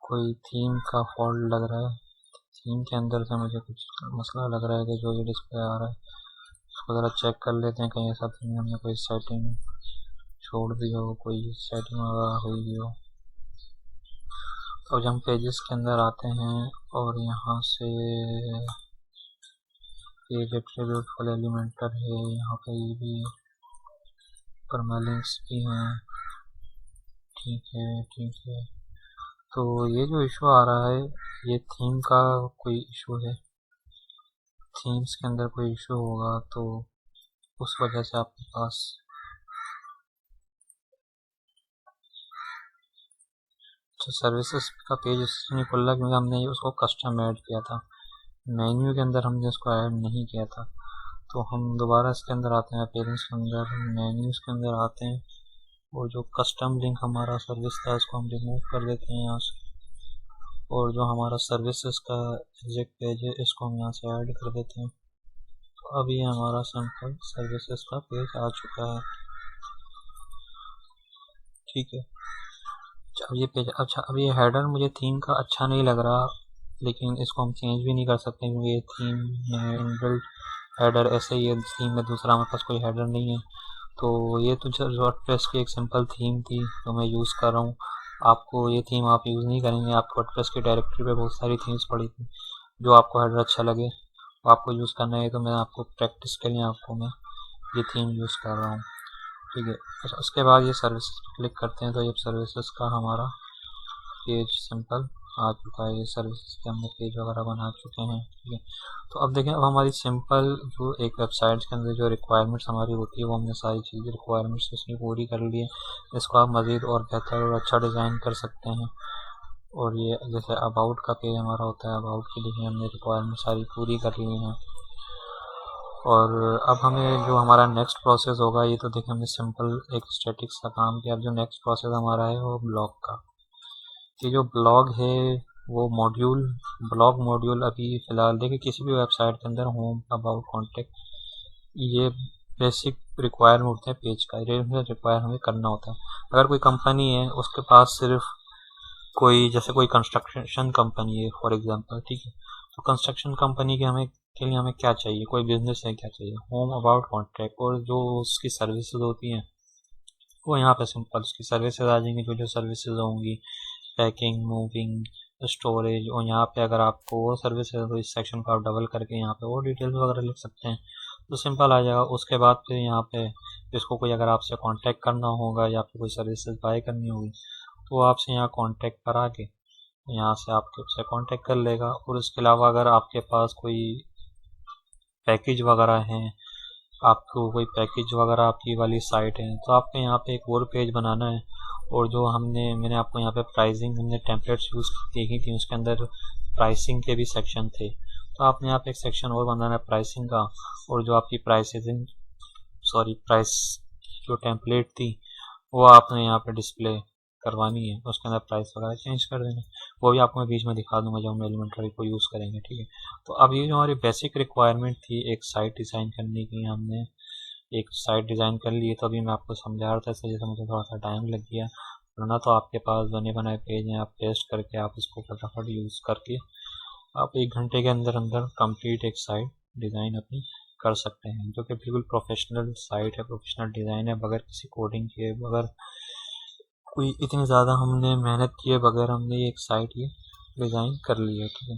कोई थीम का फॉल्ट लग रहा है। थीम के अंदर से मुझे कुछ मसला लग रहा है कि जो ये डिस्प्ले आ रहा है उसको ज़रा चेक कर लेते हैं, कहीं ऐसा तो नहीं हमने कोई सेटिंग छोड़ दी हो, कोई सेटिंग वगैरह हुई हो। तो जब हम पेजेस के अंदर आते हैं और यहाँ से पेज एट्रीब्यूट फुल एलिमेंटर है, यहाँ पे ये भी परमालिंक्स भी हैं, ठीक है। तो ये जो इशू आ रहा है ये थीम का कोई इशू है, थीम्स के अंदर कोई इशू होगा तो उस वजह से आपके पास सर्विसेज का पेज इसलिए नहीं खुल रहा क्योंकि हमने उसको कस्टम ऐड किया था, मेन्यू के अंदर हमने उसको ऐड नहीं किया था। तो हम दोबारा इसके अंदर आते हैं, पेरेंट्स के अंदर मेन्यूज़ के अंदर आते हैं और जो कस्टम लिंक हमारा सर्विस था उसको हम रिमूव कर देते हैं यहाँ से, और जो हमारा सर्विसेज का एग्जिट पेज है इसको हम यहाँ से ऐड कर देते हैं। तो अभी हमारा सिंपल सर्विसेज का पेज आ चुका है, ठीक है। अब ये पेज अच्छा, अब ये हेडर मुझे थीम का अच्छा नहीं लग रहा, लेकिन इसको हम चेंज भी नहीं कर सकते क्योंकि ये थीम में इनबिल्ट हेडर ऐसे ही है थीम में, दूसरा हमारे पास कोई हेडर नहीं है। तो ये तो वर्डप्रेस की एक सिंपल थीम थी जो मैं यूज़ कर रहा हूँ, आपको ये थीम आप यूज़ नहीं करेंगे, आपको वर्डप्रेस की डायरेक्टरी पे बहुत सारी थीम्स पड़ी थी, जो आपको हेडर अच्छा लगे वो आपको यूज़ करना है। तो मैं आपको प्रैक्टिस के लिए आपको मैं ये थीम यूज़ कर रहा हूँ, ठीक है। अच्छा, उसके बाद ये सर्विसेज क्लिक करते हैं तो ये सर्विसेज का हमारा पेज सिंपल आ चुका है, ये सर्विसेज के हमने पेज वगैरह बना चुके हैं, ठीक है। तो अब देखें, अब हमारी सिंपल जो एक वेबसाइट के अंदर जो रिक्वायरमेंट्स हमारी होती है वो हमने सारी चीज़ें रिक्वायरमेंट्स इसमें पूरी कर ली है। इसको आप मज़ीद और बेहतर और अच्छा डिज़ाइन कर सकते हैं। और ये जैसे अबाउट का पेज हमारा होता है, अबाउट के लिए हमने रिक्वायरमेंट सारी पूरी कर ली हैं। और अब हमें जो हमारा नेक्स्ट प्रोसेस होगा, ये तो देखें हमने सिंपल एक स्टैटिक्स का काम किया, अब जो नेक्स्ट प्रोसेस हमारा है वो ब्लॉग का। ये जो ब्लॉग है वो ब्लॉग मॉड्यूल अभी फ़िलहाल देखिए किसी भी वेबसाइट के अंदर होम, अबाउट, कॉन्टेक्ट, ये बेसिक रिक्वायरमेंट होते हैं पेज का, रिक्वायर हमें करना होता है। अगर कोई कंपनी है उसके पास सिर्फ कोई जैसे कोई कंस्ट्रक्शन कंपनी है फॉर एग्जांपल, ठीक है, तो कंस्ट्रक्शन कंपनी के लिए हमें क्या चाहिए, कोई बिजनेस है क्या चाहिए, होम, अबाउट, कॉन्टैक्ट, और जो उसकी सर्विसेज होती हैं वो यहाँ पे सिंपल उसकी सर्विसेज आ जाएंगी। जो सर्विसेज होंगी पैकिंग, मूविंग, स्टोरेज, और यहाँ पे अगर आपको वो सर्विस है तो इस सेक्शन को आप डबल करके यहाँ पे वो डिटेल्स वगैरह लिख सकते हैं, तो सिंपल आ जाएगा। उसके बाद फिर यहाँ पे जिसको कोई अगर आपसे कांटेक्ट करना होगा या आपको कोई सर्विसेज बाय करनी होगी तो आपसे यहाँ कांटेक्ट करा के यहाँ से आपके उससे कांटेक्ट कर लेगा। और इसके अलावा अगर आपके पास कोई पैकेज वगैरह हैं, आपको कोई पैकेज वगैरह आपकी वाली साइट है तो आपको यहाँ पे एक और पेज बनाना है। और जो मैंने आपको यहाँ पे प्राइसिंग हमने टेम्पलेट्स यूज़ देखी थी, उसके अंदर प्राइसिंग के भी सेक्शन थे, तो आपने यहाँ पे एक सेक्शन और बनाना है प्राइसिंग का। और जो आपकी प्राइस जो टेम्पलेट थी वो आपने यहाँ पे डिस्प्ले करवानी है, उसके अंदर प्राइस वगैरह चेंज कर देना, वो भी आपको मैं बीच में दिखा दूंगा जब हम एलिमेंटरी को यूज़ करेंगे, ठीक है। तो अब ये जो हमारी बेसिक रिक्वायरमेंट थी एक साइट डिज़ाइन करने की, हमने एक साइट डिज़ाइन कर ली है। तो अभी मैं आपको समझा रहा था, इस वजह से मुझे थोड़ा सा टाइम लग गया, वरना तो आपके पास बने बनाए पेज हैं, आप पेस्ट करके आप इसको फटाफट यूज़ करके आप 1 घंटे के अंदर अंदर कंप्लीट एक साइट डिज़ाइन अपनी कर सकते हैं, जो कि बिल्कुल प्रोफेशनल साइट है, प्रोफेशनल डिज़ाइन है, बगैर किसी कोडिंग के, बगैर कोई इतनी ज़्यादा हमने मेहनत किए बगैर हमने एक साइट ये डिज़ाइन कर ली है, ठीक है।